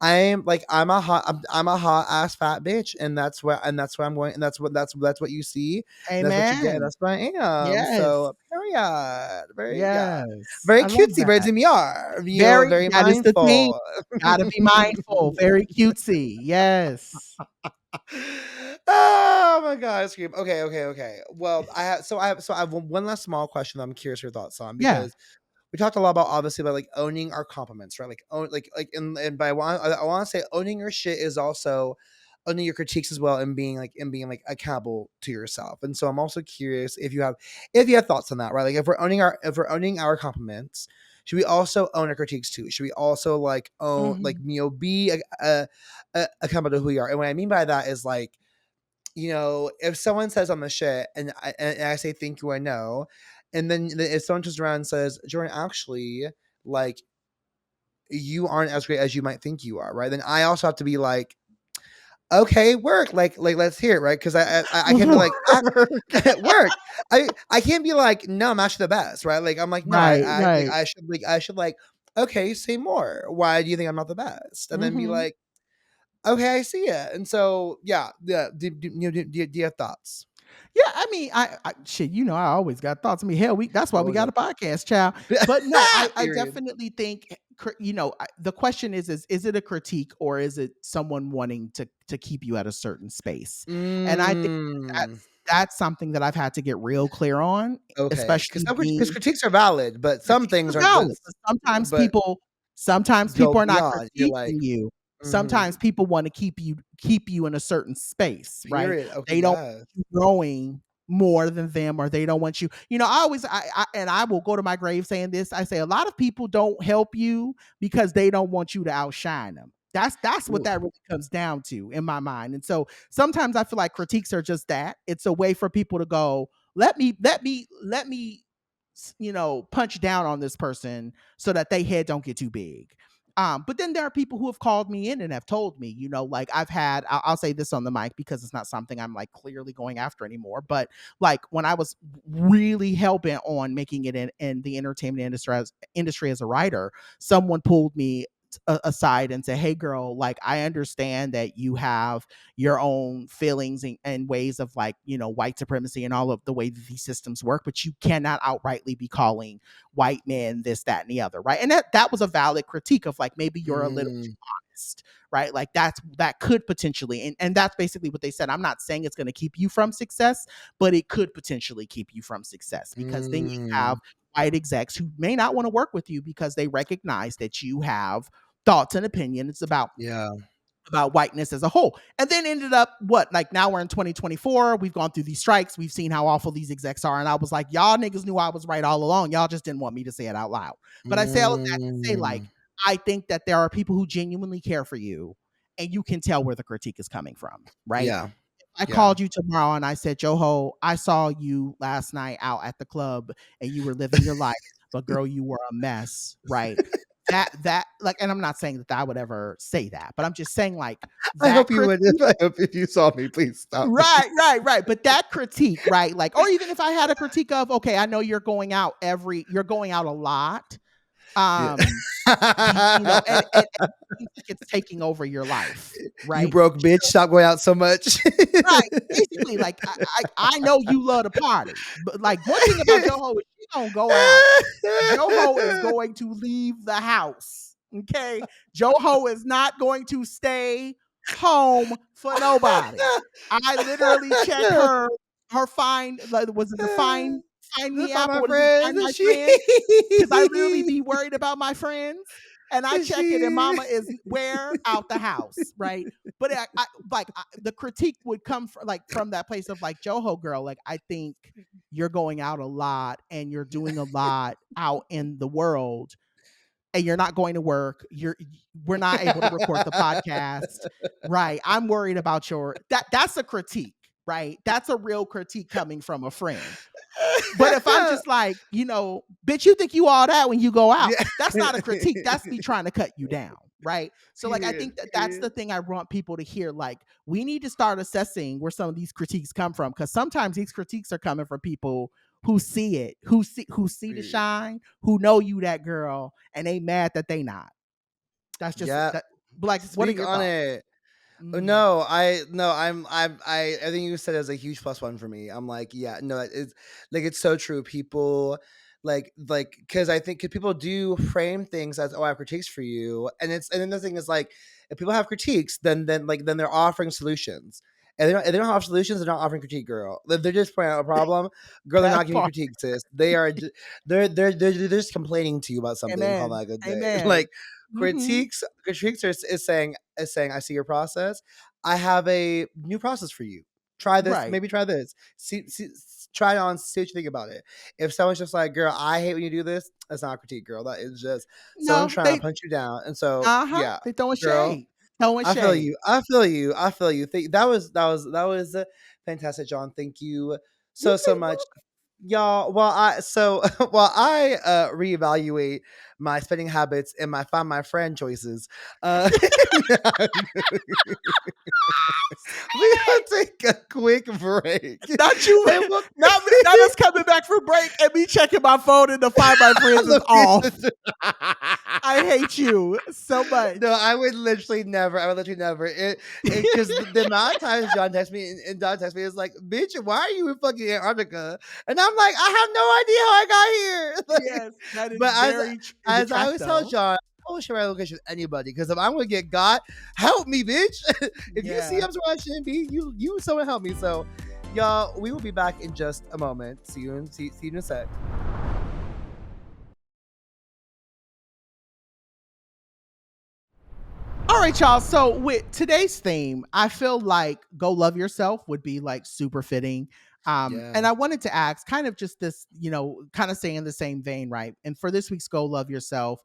Speaker 2: I'm a hot ass fat bitch, and that's where I'm going, and that's what you see, and that's what you get, and
Speaker 1: Amen.
Speaker 2: that's what I am.
Speaker 1: Yes.
Speaker 2: So period. Very yeah,
Speaker 1: Yes.
Speaker 2: very
Speaker 1: I love
Speaker 2: cutesy, very
Speaker 1: that.
Speaker 2: demure,
Speaker 1: Very
Speaker 2: very
Speaker 1: that is the thing.
Speaker 2: mindful.
Speaker 1: Gotta be mindful. Very cutesy. Yes.
Speaker 2: Oh my god, I scream. Okay, okay, okay. Well, I have one last small question that I'm curious your thoughts on
Speaker 1: Yeah.
Speaker 2: because we talked a lot about obviously about like owning our compliments, right? Like own like and by I want to say owning your shit is also owning your critiques as well and being accountable to yourself. And so I'm also curious if you have thoughts on that, right? Like if we're owning our compliments, should we also own our critiques too? Should we also like own like
Speaker 1: Mhm.
Speaker 2: be accountable to who we are? And what I mean by that is like if someone says I'm a shit and I say thank you, I know, and then if someone turns around and says, Jordan, actually, like you aren't as great as you might think you are, right? Then I also have to be like, okay, work, like let's hear it, right? Because I can't be like work. I can't be like, no, I'm actually the best, right? Like I'm like, no,
Speaker 1: Right, right.
Speaker 2: I should like, okay, say more. Why do you think I'm not the best? And then be
Speaker 1: Mhm.
Speaker 2: like, okay, I see it. And so yeah, yeah. Do you have thoughts?
Speaker 1: Yeah, I mean, I shit, I always got thoughts. I mean, hell, that's why we
Speaker 2: Always
Speaker 1: got
Speaker 2: a
Speaker 1: a podcast, child. But no, I
Speaker 2: period.
Speaker 1: definitely think, the question is it a critique or is it someone wanting to keep you at a certain space? And I think
Speaker 2: Mm,
Speaker 1: that's something that I've had to get real clear on,
Speaker 2: okay,
Speaker 1: especially
Speaker 2: because
Speaker 1: being
Speaker 2: critiques are valid, but some
Speaker 1: critiques
Speaker 2: things
Speaker 1: are
Speaker 2: are
Speaker 1: valid, but
Speaker 2: but
Speaker 1: sometimes
Speaker 2: go
Speaker 1: people are not
Speaker 2: beyond. You're
Speaker 1: critiquing
Speaker 2: like,
Speaker 1: you.
Speaker 2: mhm,
Speaker 1: Sometimes people wanna keep you in a certain space, right?
Speaker 2: period. Okay,
Speaker 1: They don't want
Speaker 2: yes.
Speaker 1: you growing more than them, or they don't want you I always and I will go to my grave saying this. I say a lot of people don't help you because they don't want you to outshine them. That's what
Speaker 2: Oof.
Speaker 1: that really comes down to in my mind. And so sometimes I feel like critiques are just that. It's a way for people to go, let me punch down on this person so that they head don't get too big. But then there are people who have called me in and have told me, like I'll say this on the mic because it's not something I'm like clearly going after anymore. But like when I was really hell bent on making it in the entertainment industry as a writer, someone pulled me aside and say, hey girl, like I understand that you have your own feelings and ways of like, white supremacy and all of the way that these systems work, but you cannot outrightly be calling white men this, that, and the other, right? And that was a valid critique of like, maybe you're a little too honest, right? Like that could potentially, and that's basically what they said. I'm not saying it's going to keep you from success, but it could potentially keep you from success, because then you have white execs who may not want to work with you because they recognize that you have thoughts and opinions about whiteness as a whole. And then ended up like now we're in 2024, we've gone through these strikes, we've seen how awful these execs are, and I was like, y'all niggas knew I was right all along, y'all just didn't want me to say it out loud. But I say all of that to say, like, I think that there are people who genuinely care for you, and you can tell where the critique is coming from, right? I called you tomorrow and I said, Joho, I saw you last night out at the club and you were living your life, but girl, you were a mess, right? That like, and I'm not saying that I would ever say that, but I'm just saying like,
Speaker 2: I hope you would. I hope if you saw me, please stop.
Speaker 1: Right. But that critique, right? Like, or even if I had a critique of, okay, I know you're going out a lot. And it's taking over your life, right?
Speaker 2: You broke bitch, stop going out so much.
Speaker 1: Right. Basically, like I know you love to party, but like one thing about Joho is she don't go out. Joho is going to leave the house. Okay. Joho is not going to stay home for nobody. I literally check her find, like, was it the find me app, or find my friends? Because I really be worried about my friends. And I check it, and mama is where? Out the house, right? But the critique would come from that place of like, Joho girl, like I think you're going out a lot and you're doing a lot out in the world, and you're not going to work. We're not able to record the podcast, right? I'm worried about that's a critique, right? That's a real critique coming from a friend. But if I'm just like, bitch, you think you all that when you go out, that's not a critique. That's me trying to cut you down, right? So like, I think that's the thing I want people to hear. Like, we need to start assessing where some of these critiques come from, because sometimes these critiques are coming from people who see it, who see the shine, who know you that girl, and they mad that they not. That's just like, what are your thoughts?
Speaker 2: It. No, I think you said it as a huge plus one for me. I'm like, yeah, no, it's like, it's so true. People like, because I think people do frame things as, oh, I have critiques for you. And then the thing is like, if people have critiques, then they're offering solutions. And they don't have solutions. They're not offering critique, girl. They're just pointing out a problem, girl. They're not giving you critique, sis. They are, they're just complaining to you about something. Have a good day. Like, critiques is saying, I see your process. I have a new process for you. Try this. Right. Maybe try this. See, try it on. See what you think about it. If someone's just like, girl, I hate when you do this, that's not a critique, girl. That is just someone trying to punch you down. And so, yeah,
Speaker 1: they throwing shade.
Speaker 2: I feel you. That was fantastic, John. Thank you so much. Y'all, while I reevaluate my spending habits and find my friend choices, we gotta take a quick break.
Speaker 1: Not you. Not us coming back from break and me checking my phone and the Find My Friends is off. I hate you so much.
Speaker 2: No, I would literally never. Because the amount of times John texts me and Don texts me is like, bitch, why are you in fucking Antarctica? And I'm like, I have no idea how I got here.
Speaker 1: Yes, that is
Speaker 2: as I always tell John, I won't share my location with anybody, because if I'm gonna get got, help me, bitch. If you see I'm somewhere I shouldn't be, you someone help me. So, y'all, we will be back in just a moment. See you in a sec.
Speaker 1: All right, y'all. So with today's theme, I feel like Go Love Yourself would be like super fitting. And I wanted to ask kind of just this, kind of staying in the same vein, right? And for this week's Go Love Yourself,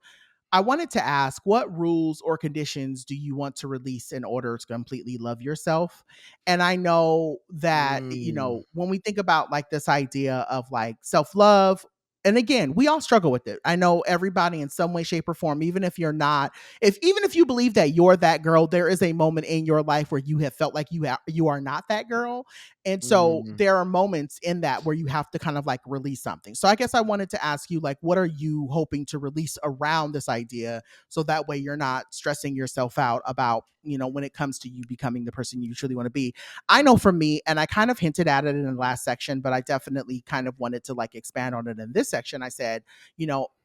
Speaker 1: I wanted to ask, what rules or conditions do you want to release in order to completely love yourself? And I know that, when we think about like this idea of like self-love, and again, we all struggle with it. I know everybody in some way, shape, or form, even if you're not, even if you believe that you're that girl, there is a moment in your life where you have felt like you are not that girl. And so
Speaker 2: Mm.
Speaker 1: there are moments in that where you have to kind of like release something. So I guess I wanted to ask you, like, what are you hoping to release around this idea, so that way you're not stressing yourself out about, when it comes to you becoming the person you truly want to be. I know for me, and I kind of hinted at it in the last section, but I definitely kind of wanted to like expand on it in this section. I said,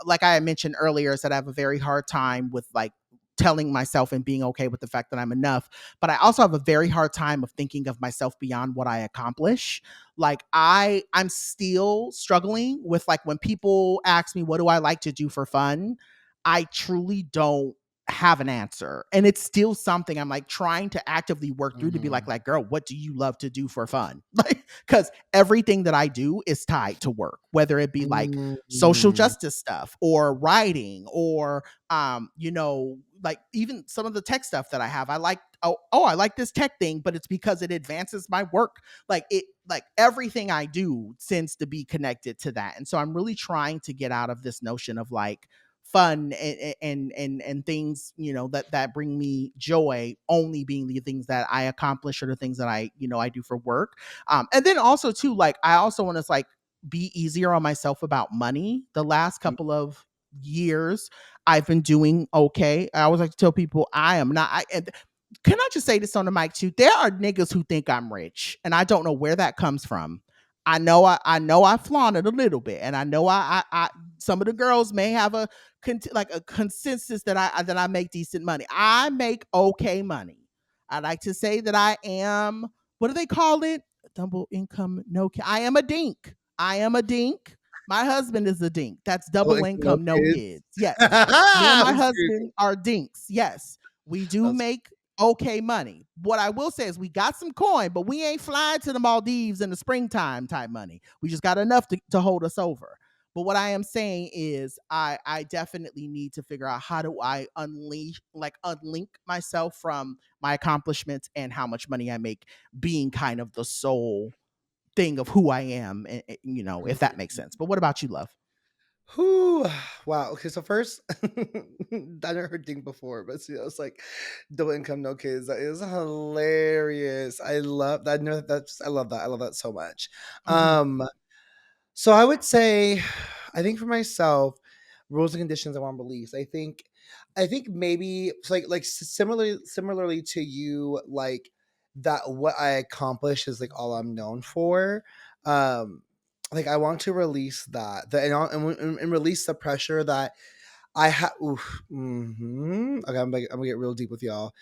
Speaker 1: like I mentioned earlier, is that I have a very hard time with like telling myself and being okay with the fact that I'm enough. But I also have a very hard time of thinking of myself beyond what I accomplish. Like I'm still struggling with, like, when people ask me what do I like to do for fun, I truly don't have an answer. And it's still something I'm like trying to actively work through, to be
Speaker 2: Mhm.
Speaker 1: like, girl, what do you love to do for fun? Like, because everything that I do is tied to work, whether it be like social
Speaker 2: Mm.
Speaker 1: justice stuff or writing or like even some of the tech stuff that I have. I like, I like this tech thing, but it's because it advances my work. Like everything I do tends to be connected to that. And so I'm really trying to get out of this notion of like fun and things, that bring me joy only being the things that I accomplish or the things that I do for work. And then also too, like, I also want to like be easier on myself about money. The last couple of years I've been doing okay. I always like to tell people I am not. And can I just say this on the mic too? There are niggas who think I'm rich, and I don't know where that comes from. I know I flaunt it a little bit, and I know I some of the girls may have like a consensus that I make decent money. I make okay money. I like to say that I am, what do they call it? Double income, no. I am a dink. I am a dink. My husband is a dink. That's
Speaker 2: Oh,
Speaker 1: double
Speaker 2: and no
Speaker 1: income, no
Speaker 2: kids.
Speaker 1: kids. Yes. Me and my
Speaker 2: I'm screaming.
Speaker 1: husband are dinks. Yes. We do
Speaker 2: That's
Speaker 1: make okay money. What I will say is we got some coin, but we ain't flying to the Maldives in the springtime type money. We just got enough to hold us over. But what I am saying is I definitely need to figure out how do I unlink myself from my accomplishments and how much money I make being kind of the sole thing of who I am, if that makes sense. But what about you, love?
Speaker 2: Whew. Wow. Okay, so first, I never heard ding before, but see, it's like double income, no kids. That is hilarious. I love that. No, that's I love that. I love that so much.
Speaker 1: Mm-hmm.
Speaker 2: Um, so I would say, I think for myself, rules and conditions I want to release. I think maybe it's like similarly to you, like that what I accomplish is like all I'm known for. Um, like I want to release that, and release the pressure that I have. Okay, I'm gonna get real deep with y'all.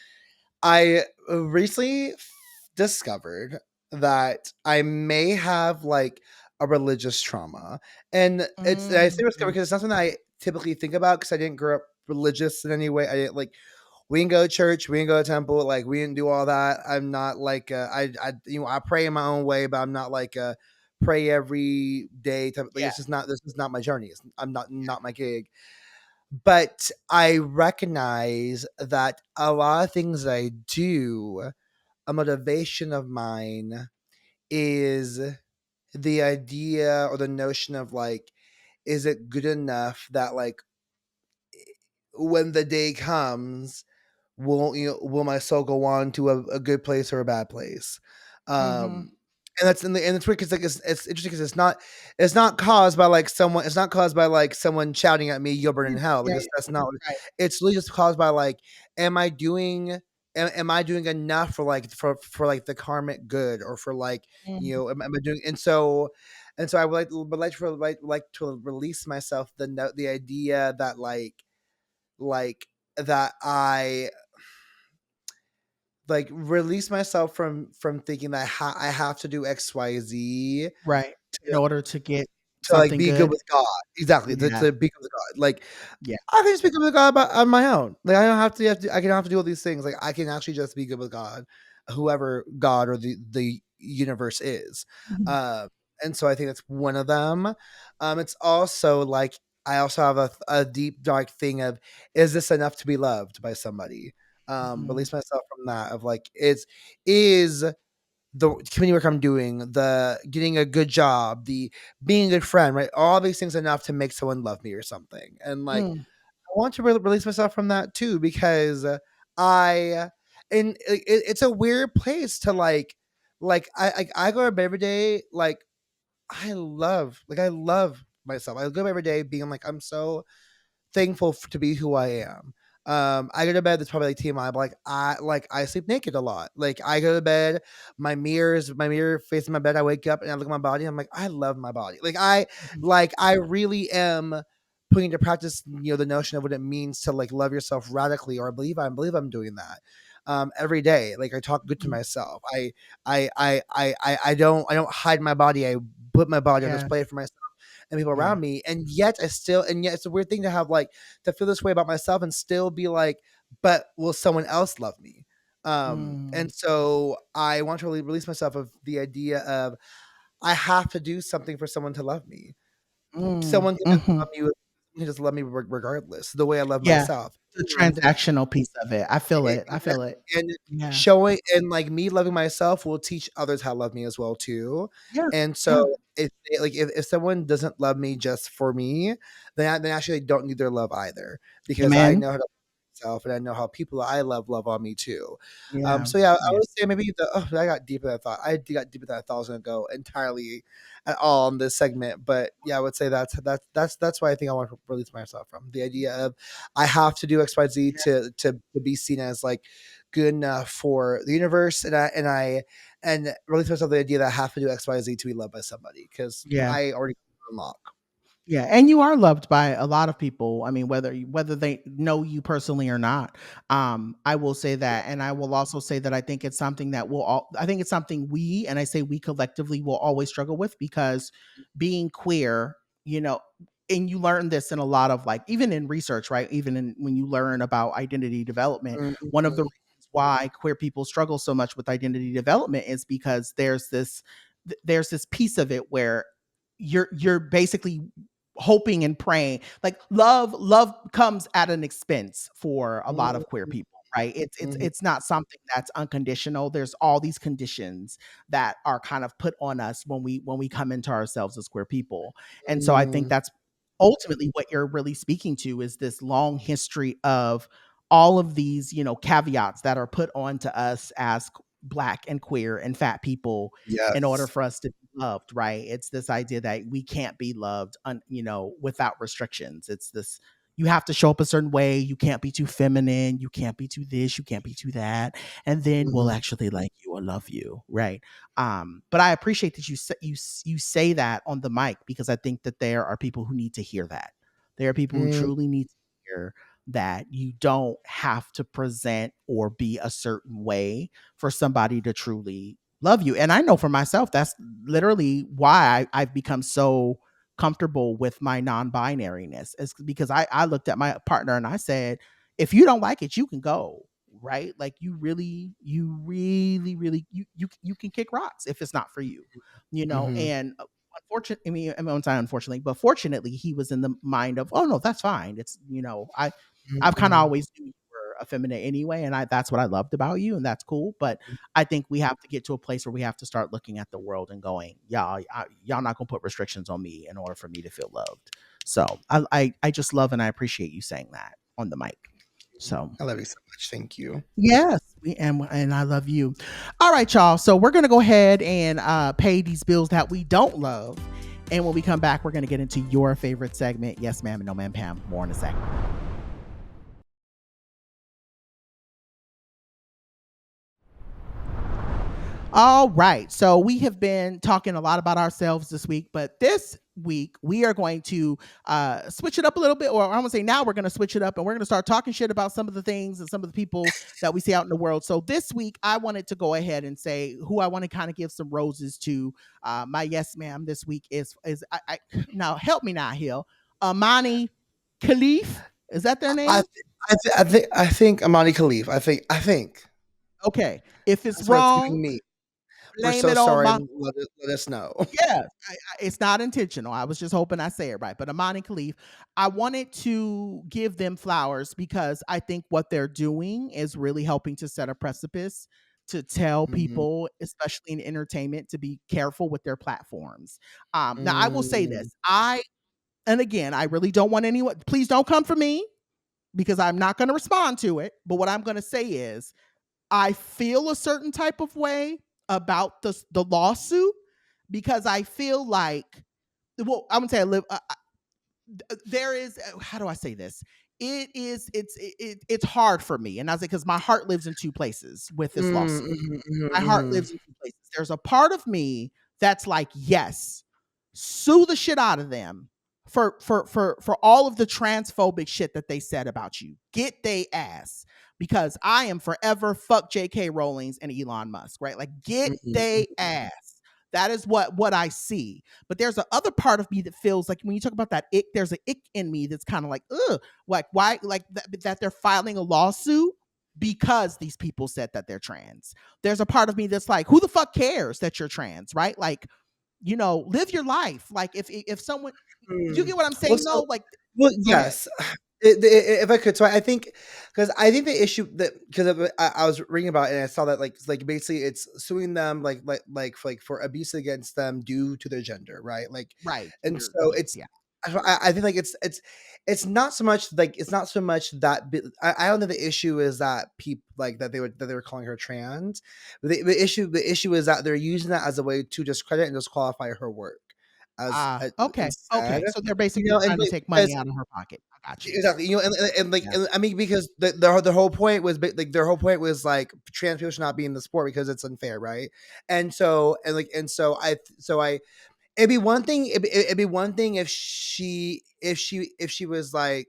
Speaker 2: I recently discovered that I may have like a religious trauma, and I say discover
Speaker 1: Mm-hmm.
Speaker 2: because it's not something I typically think about because I didn't grow up religious in any way. I didn't like we didn't go to church, we didn't go to temple, like we didn't do all that. I'm not like I pray in my own way, but I'm not like a pray every day type. Like
Speaker 1: Yeah.
Speaker 2: this is not my journey. I'm not my gig. But I recognize that a lot of things I do, a motivation of mine is the idea or the notion of like, is it good enough that like when the day comes, will my soul go on to a good place or a bad place?
Speaker 1: Mm-hmm.
Speaker 2: And and it's weird because like it's interesting because it's not caused by like someone it's not caused by like someone shouting at me you'll burn in
Speaker 1: Yeah,
Speaker 2: hell, like
Speaker 1: yeah,
Speaker 2: that's not
Speaker 1: right.
Speaker 2: it's really just caused by like am I doing am I doing enough for like for like the karmic good or for like
Speaker 1: Mhm.
Speaker 2: am I doing and so I would like to release myself the idea that like that I like release myself from thinking that I have to do XYZ
Speaker 1: Right. In
Speaker 2: to
Speaker 1: order to get
Speaker 2: to like
Speaker 1: something
Speaker 2: be good
Speaker 1: good.
Speaker 2: with God. Exactly.
Speaker 1: Yeah.
Speaker 2: To be good with God. Like
Speaker 1: Yeah.
Speaker 2: I can just be good with God on my own. Like I don't I can have to do all these things. Like I can actually just be good with God, whoever God or the universe is.
Speaker 1: Mhm.
Speaker 2: Uh, and so I think that's one of them. It's also like I also have a deep dark thing of is this enough to be loved by somebody?
Speaker 1: Mhm.
Speaker 2: Release myself from that of like is the community work I'm doing, the getting a good job, the being a good friend, right? All these things are enough to make someone love me or something. And like,
Speaker 1: Mm,
Speaker 2: I want to release myself from that too, because I, and it's a weird place to like I go to bed every day, like I love myself. I go to bed every day being like, I'm so thankful to be who I am. I go to bed. That's probably like TMI, but I sleep naked a lot. Like I go to bed, my mirror facing my bed. I wake up and I look at my body. I'm like, I love my body.
Speaker 1: mhm,
Speaker 2: Like I really am putting into practice, the notion of what it means to like love yourself radically, or I believe I'm doing that. Every day, like I talk good to
Speaker 1: mhm.
Speaker 2: myself. I don't hide my body. I put my body on
Speaker 1: Yes,
Speaker 2: display for myself and people
Speaker 1: yeah.
Speaker 2: around me. And yet it's a weird thing to have, like, to feel this way about myself and still be like, but will someone else love me?
Speaker 1: Mm,
Speaker 2: And so I want to really release myself of the idea of I have to do something for someone to love me. Someone can just
Speaker 1: mhm.
Speaker 2: love me. Can just love me regardless, the way I love
Speaker 1: Yeah,
Speaker 2: myself.
Speaker 1: the
Speaker 2: And
Speaker 1: transactional piece of it. I feel
Speaker 2: E
Speaker 1: it. I feel it.
Speaker 2: exactly, and
Speaker 1: Yeah.
Speaker 2: showing and, like, me loving myself will teach others how to love me as well too,
Speaker 1: Yeah,
Speaker 2: and
Speaker 1: yeah.
Speaker 2: so if someone doesn't love me just for me, then actually don't need their love either, because I
Speaker 1: Amen.
Speaker 2: know how to love myself, and I know how people I love on me too.
Speaker 1: Yeah,
Speaker 2: So yeah, I
Speaker 1: yeah,
Speaker 2: would say maybe I got deeper than I thought. Got deeper than I thought I was gonna go entirely at all in this segment, but yeah, I would say that's why I think I want to release myself from the idea of I have to do XYZ
Speaker 1: yeah,
Speaker 2: to be seen as like good enough for the universe, and release myself the idea that I have to do XYZ to be loved by somebody, because
Speaker 1: yeah.
Speaker 2: I already unlock.
Speaker 1: Yeah, and you are loved by a lot of people. I mean, whether they know you personally or not. I will say that, and I will also say that I think it's something that I think it's something we, and I say we collectively, will always struggle with, because being queer, you know, and you learn this in a lot of, like, even in research, right? Even in when you learn about identity development, one of the
Speaker 2: Mhm.
Speaker 1: reasons why queer people struggle so much with identity development is because there's this piece of it where you're basically hoping and praying, like, love comes at an expense for a lot of queer
Speaker 2: Mhm.
Speaker 1: people, right? it's
Speaker 2: Mhm.
Speaker 1: it's not something that's unconditional. There's all these conditions that are kind of put on us when we come into ourselves as queer people. And so I think
Speaker 2: Mhm.
Speaker 1: that's ultimately what you're really speaking to, is this long history of all of these, caveats that are put on to us as black and queer and fat people, in order
Speaker 2: Yes.
Speaker 1: for us to be loved, right? It's this idea that we can't be loved, without restrictions. It's this, you have to show up a certain way. You can't be too feminine. You can't be too this. You can't be too that. And then we'll
Speaker 2: Mhm.
Speaker 1: actually like you or love you, right? But I appreciate that you say that on the mic, because I think that there are people who need to hear that. There are people who
Speaker 2: Mm.
Speaker 1: truly need to hear that you don't have to present or be a certain way for somebody to truly love you. And I know for myself, that's literally why I've become so comfortable with my non-binariness, is because I looked at my partner and I said, if you don't like it, you can go, right? Like, you really, you can kick rocks if it's not for you,
Speaker 2: Mhm.
Speaker 1: and unfortunately, I won't say unfortunately, but fortunately, he was in the mind of, oh no, that's fine. It's, I've kind of
Speaker 2: Mhm.
Speaker 1: always knew you were effeminate anyway, and that's what I loved about you, and that's cool. But I think we have to get to a place where we have to start looking at the world and going, y'all not gonna put restrictions on me in order for me to feel loved. So I just love and I appreciate you saying that on the mic. So
Speaker 2: I love you so much. Thank you.
Speaker 1: yes, and I love you. All right, y'all. So we're gonna go ahead and pay these bills that we don't love. And when we come back, we're gonna get into your favorite segment. Yes, ma'am, and no, ma'am, Pam. More in a second. All right. So we have been talking a lot about ourselves this week, but this week we are going to switch it up a little bit, or I'm gonna say now we're gonna switch it up, and we're gonna start talking shit about some of the things and some of the people that we see out in the world. So this week I wanted to go ahead and say who I want to kind of give some roses to. My yes ma'am this week is I now help me now here. Amani Khalif. Is that their
Speaker 2: I
Speaker 1: name?
Speaker 2: th- I think Amani Khalif. I think
Speaker 1: Okay. If it's
Speaker 2: that's what it's giving
Speaker 1: wrong,
Speaker 2: me. We're
Speaker 1: blame
Speaker 2: so
Speaker 1: it on
Speaker 2: sorry.
Speaker 1: my
Speaker 2: Let us know.
Speaker 1: yeah, it's not intentional. I was just hoping I say it right. But Amani Khalif, I wanted to give them flowers because I think what they're doing is really helping to set a precipice to tell
Speaker 2: Mhm.
Speaker 1: people, especially in entertainment, to be careful with their platforms. Now, I will say
Speaker 2: Mm.
Speaker 1: this. And again, I really don't want anyone, please don't come for me because I'm not going to respond to it. But what I'm going to say is, I feel a certain type of way about the lawsuit because I feel like, well, I'm gonna say I live. There is, how do I say this? It's hard for me, and I was like, because my heart lives in two places with this
Speaker 2: Mm,
Speaker 1: lawsuit.
Speaker 2: mhm, mhm,
Speaker 1: My heart
Speaker 2: mhm.
Speaker 1: lives in two places. There's a part of me that's like, yes, sue the shit out of them for all of the transphobic shit that they said about you. Get they ass. Because I am forever fuck J.K. Rowling's and Elon Musk, right? Like, get
Speaker 2: Mhm,
Speaker 1: they
Speaker 2: mhm.
Speaker 1: ass. That is what I see. But there's a other part of me that feels like when you talk about that ick, there's an ick in me that's kind of like, ugh, like why, like that they're filing a lawsuit because these people said that they're trans. There's a part of me that's like, who the fuck cares that you're trans, right? Like, live your life. Like if someone, you
Speaker 2: Mm.
Speaker 1: get what I'm
Speaker 2: Well,
Speaker 1: saying
Speaker 2: so
Speaker 1: though? Like,
Speaker 2: well,
Speaker 1: go ahead.
Speaker 2: yes. If I could, so I think because I think the issue that because I was reading about it and I saw that like basically it's suing them for abuse against them due to their gender, right? Like,
Speaker 1: Right.
Speaker 2: and
Speaker 1: Gender
Speaker 2: so
Speaker 1: abuse.
Speaker 2: it's
Speaker 1: Yeah.
Speaker 2: I think like it's not so much like it's not so much that I don't think the issue is that people like that they were calling her trans. The issue is that they're using that as a way to discredit and disqualify her work as
Speaker 1: Ah, okay.
Speaker 2: instead,
Speaker 1: Okay. So they're basically
Speaker 2: and
Speaker 1: trying to take money
Speaker 2: because
Speaker 1: out of her pocket. I got you.
Speaker 2: exactly, and like,
Speaker 1: Yeah.
Speaker 2: and I mean, because the whole point was like their whole point was like trans people should not be in the sport because it's unfair, right? And so it'd be one thing if she was like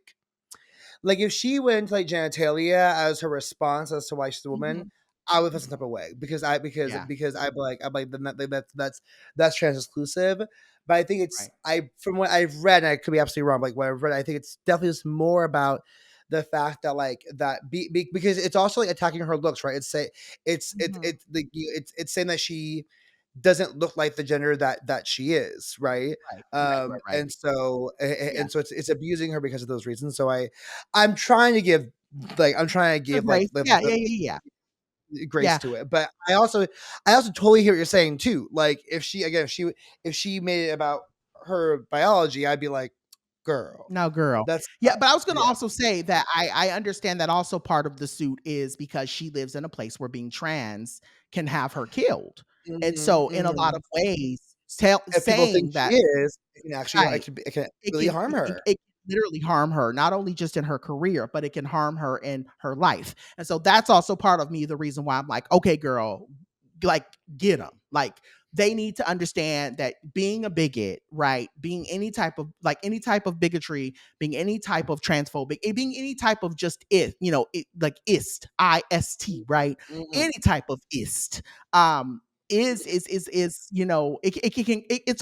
Speaker 2: if she went into like genitalia as her response as to why she's a woman,
Speaker 1: Mhm.
Speaker 2: I would feel some type of way because
Speaker 1: Yeah.
Speaker 2: I'm like then that's trans exclusive. But I think it's
Speaker 1: Right.
Speaker 2: I from what I've read, and I could be absolutely wrong. Like what I've read, I think it's definitely just more about the fact that because it's also like attacking her looks, right?
Speaker 1: Mhm.
Speaker 2: It's saying that she doesn't look like the gender that she is, right?
Speaker 1: Right. Right. Yeah.
Speaker 2: And so it's abusing her because of those reasons. So I'm trying to give I'm trying to
Speaker 1: The
Speaker 2: give
Speaker 1: grace. Yeah. Yeah. Yeah. Yeah.
Speaker 2: the grace
Speaker 1: Yeah.
Speaker 2: to it, but I also totally hear what you're saying too. Like if she made it about her biology, I'd be like, girl,
Speaker 1: No, girl.
Speaker 2: that's
Speaker 1: Yeah, but I was gonna
Speaker 2: yeah.
Speaker 1: also say that I understand that also part of the suit is because she lives in a place where being trans can have her killed. And
Speaker 2: Mhm,
Speaker 1: so in a lot
Speaker 2: mhm.
Speaker 1: of ways,
Speaker 2: If people think
Speaker 1: saying
Speaker 2: she
Speaker 1: that,
Speaker 2: is, it can actually
Speaker 1: right,
Speaker 2: it can
Speaker 1: it
Speaker 2: really
Speaker 1: can
Speaker 2: harm
Speaker 1: it it
Speaker 2: her.
Speaker 1: it can literally harm her, not only just in her career, but it can harm her in her life. And so that's also part of me, the reason why I'm like, okay, girl, like, get them. Like, they need to understand that being a bigot, right? Being any type of bigotry, being any type of transphobic, being any type of just like ist, right?
Speaker 2: Mhm,
Speaker 1: Any type of ist, it's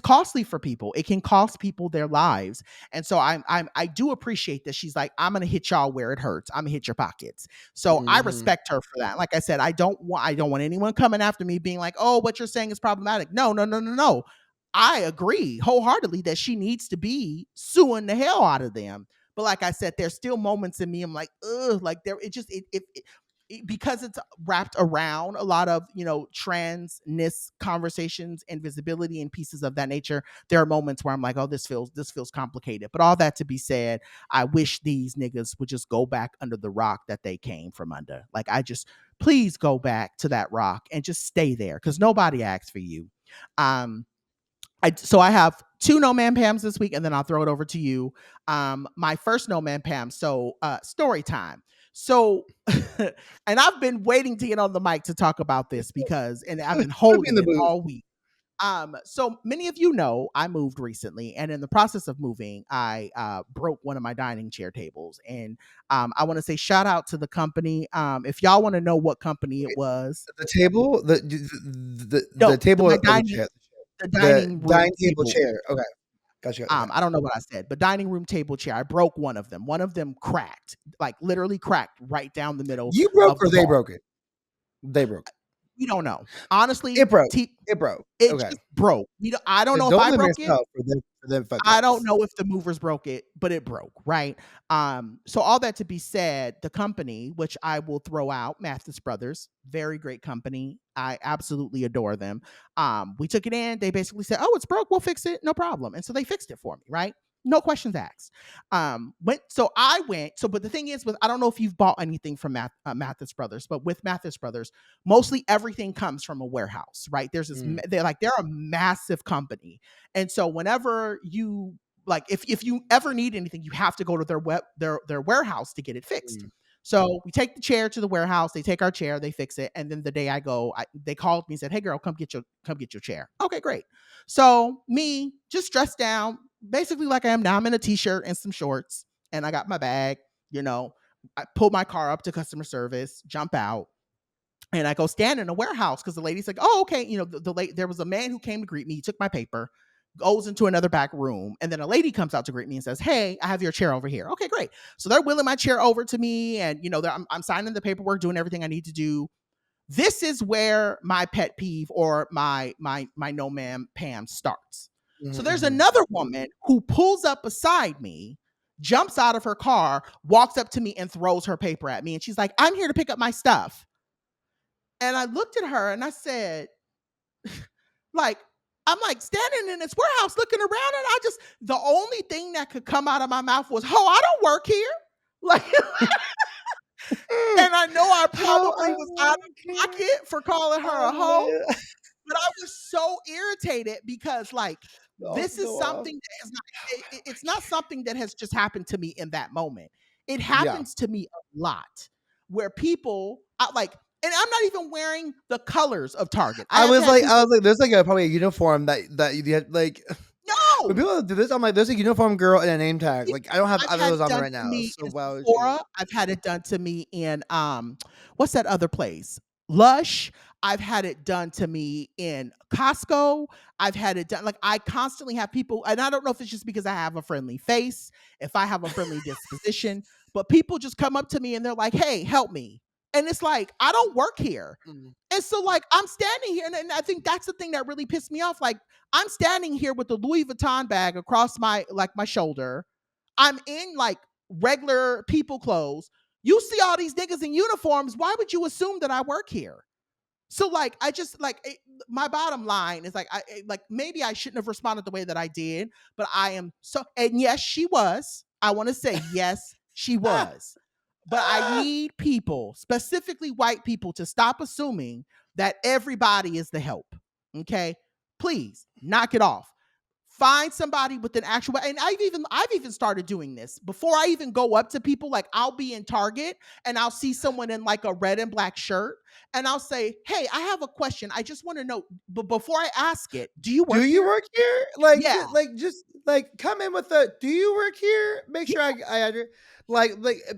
Speaker 1: costly for people. It can cost people their lives. And so I do appreciate that she's like, I'm gonna hit y'all where it hurts. I'm gonna hit your pockets. So I
Speaker 2: mhm.
Speaker 1: respect her for that. Like I said, I don't want anyone coming after me being like, oh, what you're saying is problematic. No, no, no, no, no. I agree wholeheartedly that she needs to be suing the hell out of them. But like I said, there's still moments in me I'm like, ugh, like there it just because it's wrapped around a lot of transness conversations and visibility and pieces of that nature. There are moments where I'm like, oh, this feels complicated. But all that to be said, I wish these niggas would just go back under the rock that they came from under. Like, I just, please go back to that rock and just stay there because nobody asked for you. um so I have two No Man Pams this week, and then I'll throw it over to you. My first No Man Pam. So, story time. So, and I've been waiting to get on the mic to talk about this and I've been
Speaker 2: Put me in
Speaker 1: holding
Speaker 2: the
Speaker 1: it
Speaker 2: booth.
Speaker 1: all week. So many of you know I moved recently, and in the process of moving, I broke one of my dining chair tables, and I want to say shout out to the company. If y'all want to know what company it
Speaker 2: Wait,
Speaker 1: was,
Speaker 2: the table, the
Speaker 1: no,
Speaker 2: table
Speaker 1: my
Speaker 2: or the
Speaker 1: dining
Speaker 2: chair?
Speaker 1: the
Speaker 2: The
Speaker 1: dining room
Speaker 2: dining table
Speaker 1: table.
Speaker 2: chair. Okay, gotcha. Okay.
Speaker 1: I don't know what I said, but dining room table chair. I broke one of them. One of them cracked, like literally cracked right down the middle
Speaker 2: You broke
Speaker 1: of
Speaker 2: or
Speaker 1: the
Speaker 2: they
Speaker 1: bar.
Speaker 2: broke it? They broke it.
Speaker 1: We don't know. Honestly,
Speaker 2: It broke. It broke.
Speaker 1: it
Speaker 2: Okay.
Speaker 1: just broke. I don't know if
Speaker 2: Don't
Speaker 1: I
Speaker 2: blame
Speaker 1: broke it.
Speaker 2: yourself for them fuck
Speaker 1: I don't
Speaker 2: ups.
Speaker 1: know if the movers broke it, but it broke, right? So all that to be said, the company, which I will throw out, Mathis Brothers, very great company. I absolutely adore them. We took it in. They basically said, "Oh, it's broke. We'll fix it. No problem." And so they fixed it for me, right? No questions asked. But the thing is, with I don't know if you've bought anything from Mathis Brothers, but with Mathis Brothers, mostly everything comes from a warehouse, right? They're a massive company, and so whenever you if you ever need anything, you have to go to their warehouse to get it fixed.
Speaker 2: Mm.
Speaker 1: So we take the chair to the warehouse. They take our chair, they fix it, and then the day I go, they called me and said, "Hey, girl, come get your chair." Okay, great. So me, just dressed down, basically like I am now. I'm in a t-shirt and some shorts, and I got my bag. You know, I pull my car up to customer service, jump out, and I go stand in a warehouse because the lady's like, "Oh, okay." You know, there was a man who came to greet me. He took my paper, goes into another back room, and then a lady comes out to greet me and says, "Hey, I have your chair over here." Okay, great. So they're wheeling my chair over to me, and I'm signing the paperwork, doing everything I need to do. This is where my pet peeve or my no ma'am Pam starts. So there's
Speaker 2: Mm-hmm.
Speaker 1: another woman who pulls up beside me, jumps out of her car, walks up to me, and throws her paper at me, and she's like, "I'm here to pick up my stuff." And I looked at her and I said, like, I'm like standing in this warehouse looking around, and the only thing that could come out of my mouth was, "Oh, I don't work here." Like, and I know I probably was out of pocket for calling her a hoe,
Speaker 2: Man.
Speaker 1: but I was so irritated because, like, this is
Speaker 2: Go off.
Speaker 1: something that is not, it's not something that has just happened to me in that moment. It
Speaker 2: Yeah.
Speaker 1: happens to me a lot where people, and I'm not even wearing the colors of Target. I have had
Speaker 2: I
Speaker 1: people,
Speaker 2: was like, there's like probably a uniform that you had like when
Speaker 1: no,
Speaker 2: people do this, I'm like, there's a uniform girl and a name tag. Like I don't have
Speaker 1: I've
Speaker 2: either of
Speaker 1: had
Speaker 2: those
Speaker 1: it
Speaker 2: on me
Speaker 1: done
Speaker 2: right
Speaker 1: to
Speaker 2: now.
Speaker 1: me
Speaker 2: So
Speaker 1: in
Speaker 2: why would you?
Speaker 1: Sephora. I've had it done to me in what's that other place? Lush. I've had it done to me in Costco. I've had it done, like, I constantly have people, and I don't know if it's just because I have a friendly face, if I have a friendly disposition, but people just come up to me and they're like, "Hey, help me." And it's like, I don't work here.
Speaker 2: Mm.
Speaker 1: And so, like, I'm standing here, and I think that's the thing that really pissed me off. Like, I'm standing here with the Louis Vuitton bag across my shoulder. I'm in like regular people clothes. You see all these niggas in uniforms. Why would you assume that I work here? So, like, I just my bottom line is, like, like, maybe I shouldn't have responded the way that I did, but I am so, and yes, she was. I want to say yes, she was. But I need people, specifically white people, to stop assuming that everybody is the help. Okay? Please knock it off. Find somebody with an actual, and I've even started doing this before I even go up to people. Like, I'll be in Target and I'll see someone in like a red and black shirt, and I'll say, "Hey, I have a question. I just want to know, but before I ask it, do you
Speaker 2: Do
Speaker 1: work
Speaker 2: you
Speaker 1: here?"
Speaker 2: work here? Like,
Speaker 1: Yeah.
Speaker 2: just like come in with a. Do you work here? Make
Speaker 1: Yeah.
Speaker 2: sure like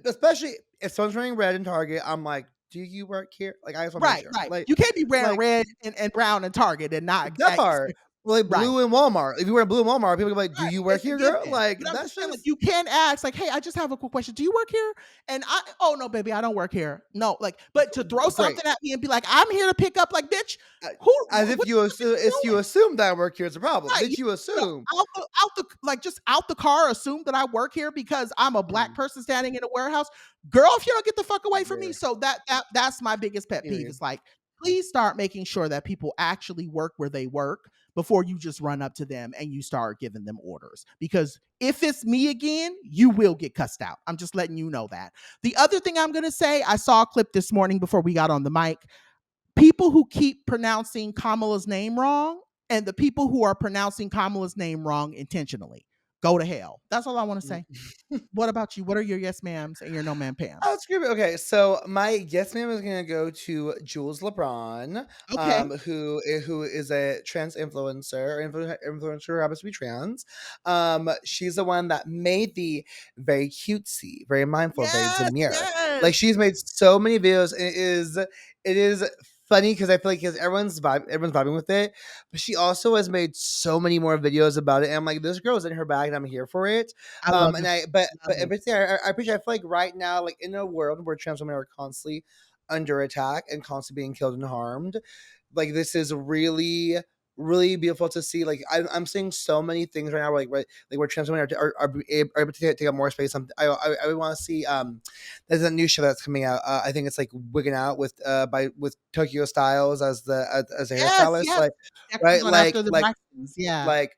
Speaker 2: especially if someone's wearing red in Target. I'm like, do you work here? Like, I just want to make
Speaker 1: Right,
Speaker 2: sure.
Speaker 1: right. You can't be wearing
Speaker 2: Like
Speaker 1: red and brown in Target and not
Speaker 2: that part. Like
Speaker 1: right.
Speaker 2: blue in Walmart. If you wear blue in Walmart, people are like, "Do
Speaker 1: Right,
Speaker 2: you work
Speaker 1: it's a
Speaker 2: here, girl?"
Speaker 1: given.
Speaker 2: Like
Speaker 1: But I'm
Speaker 2: that's
Speaker 1: just saying, like,
Speaker 2: just
Speaker 1: you can't ask, like, "Hey, I just have a quick question. Do you work here?" And "Oh, no, baby, I don't work here." No, like, but to throw
Speaker 2: great.
Speaker 1: something at me and be like, "I'm here to pick up," like, bitch, who
Speaker 2: As if
Speaker 1: what the
Speaker 2: you
Speaker 1: fuck are
Speaker 2: assume,
Speaker 1: you
Speaker 2: if you
Speaker 1: doing?
Speaker 2: assume that I work here, it's a problem.
Speaker 1: Right,
Speaker 2: Bitch, you assume.
Speaker 1: just out the car, assume that I work here because I'm a black
Speaker 2: Mm,
Speaker 1: person standing in a warehouse. Girl, if you don't get the fuck away from me.
Speaker 2: yeah,
Speaker 1: So that's my biggest pet peeve.
Speaker 2: period.
Speaker 1: It's like, please start making sure that people actually work where they work before you just run up to them and you start giving them orders. Because if it's me again, you will get cussed out. I'm just letting you know that. The other thing I'm going to say, I saw a clip this morning before we got on the mic. People who keep pronouncing Kamala's name wrong, and the people who are pronouncing Kamala's name wrong intentionally, go to hell. That's all I want to say. What about you? What are your yes ma'ams and your no ma'am
Speaker 2: Oh,
Speaker 1: Pams?
Speaker 2: screw it. Okay, so my yes ma'am is gonna go to Jules LeBron,
Speaker 1: Okay.
Speaker 2: who is a trans influencer, influencer who happens to be trans. She's the one that made the very cutesy, very mindful, very
Speaker 1: Yes,
Speaker 2: demure.
Speaker 1: yes.
Speaker 2: Like she's made so many videos. It is funny because I feel like because everyone's vibing with it, but she also has made so many more videos about it. And I'm like, this girl's in her bag, and I'm here for it.
Speaker 1: I love
Speaker 2: And
Speaker 1: it.
Speaker 2: I
Speaker 1: Love
Speaker 2: but
Speaker 1: it.
Speaker 2: everything I appreciate. I feel like right now, like in a world where trans women are constantly under attack and constantly being killed and harmed. Like, this is really, really beautiful to see. Like, I'm seeing so many things right now, where trans women are able to take up more space. I would want to see. There's a new show that's coming out. I think it's like Wigging Out with Tokyo Styles as a
Speaker 1: Yes,
Speaker 2: hairstylist.
Speaker 1: yes.
Speaker 2: Like,
Speaker 1: Actually
Speaker 2: right,
Speaker 1: going after the black things. Yeah.
Speaker 2: like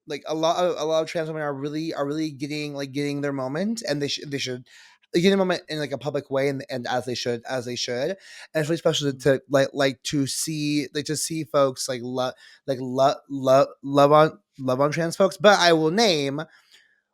Speaker 2: like a lot of trans women are really getting their moment, and they should get a moment in like a public way, and as they should, and it's really special to see folks love on trans folks. But I will name,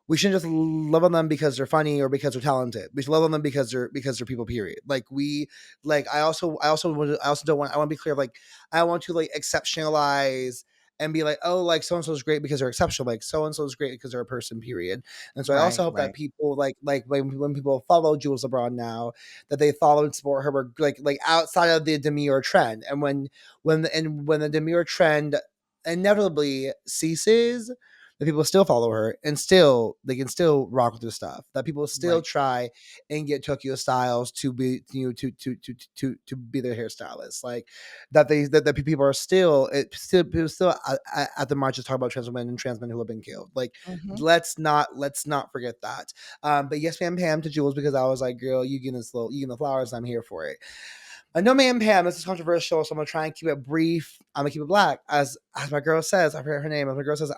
Speaker 2: we shouldn't just love on them because they're funny or because they're talented. We should love on them because they're people. Period. I want to be clear. Like, I want to like exceptionalize and be like, oh, like so and so is great because they're exceptional. Like, so and so is great because they're a person. Period. And so I also
Speaker 1: Right,
Speaker 2: hope that
Speaker 1: right.
Speaker 2: people like when people follow Jules LeBron now, that they follow and support her, like outside of the demure trend. And when the demure trend inevitably ceases, that people still follow her and still they can still rock with her stuff. That people still
Speaker 1: Right.
Speaker 2: try and get Tokyo Styles to be to be their hairstylist. Like, that people are still people still at the marches talk about trans women and trans men who have been killed. Like,
Speaker 1: Mhm.
Speaker 2: let's not forget that. But yes, ma'am, Pam, to Jules, because I was like, girl, you getting the flowers, I'm here for it. No, ma'am, Pam, this is controversial, so I'm gonna try and keep it brief. I'm gonna keep it black, as my girl says. I forget her name. As my girl says,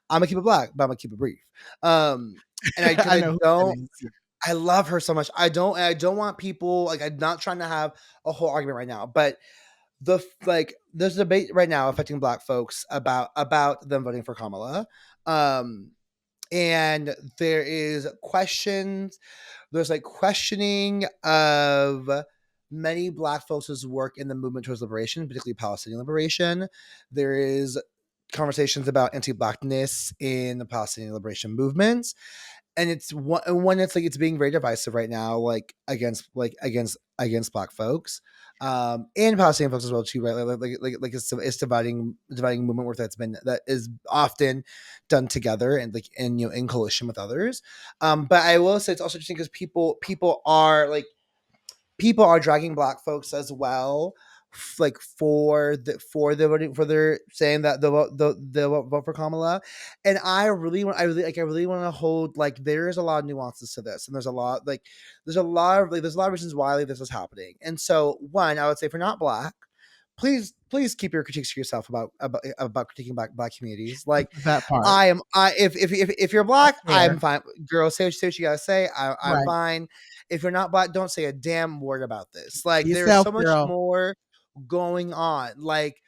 Speaker 2: I'm gonna keep it black, but I'm gonna keep it brief. And I because
Speaker 1: I
Speaker 2: I
Speaker 1: know who that
Speaker 2: don't,
Speaker 1: is. Yeah.
Speaker 2: I love her so much. I don't want people, like, I'm not trying to have a whole argument right now, but there's a debate right now affecting Black folks about them voting for Kamala. Um, and there is questions there's like questioning of many Black folks' work in the movement towards liberation, particularly Palestinian liberation. There is conversations about anti-Blackness in the Palestinian liberation movements, and it's one it's like it's being very divisive right now, against Black folks, and Palestinian folks as well too, right? It's dividing movement work that is often done together and in coalition with others. But I will say it's also interesting because people are dragging Black folks as well, like for the voting for their saying that they'll vote for Kamala. And I really want to hold, like, there is a lot of nuances to this, and there's a lot of reasons why, like, this is happening. And so, one, I would say, if you're not Black, please keep your critiques to yourself about critiquing black communities. Like,
Speaker 1: That part.
Speaker 2: I am I if you're
Speaker 1: That's
Speaker 2: Black, I'm
Speaker 1: fair.
Speaker 2: fine. Girl, say what you gotta say. I'm
Speaker 1: Right.
Speaker 2: fine. If you're not Black, don't say a damn word about this. Like,
Speaker 1: Be
Speaker 2: there's
Speaker 1: yourself,
Speaker 2: so much
Speaker 1: girl.
Speaker 2: more going on. Like,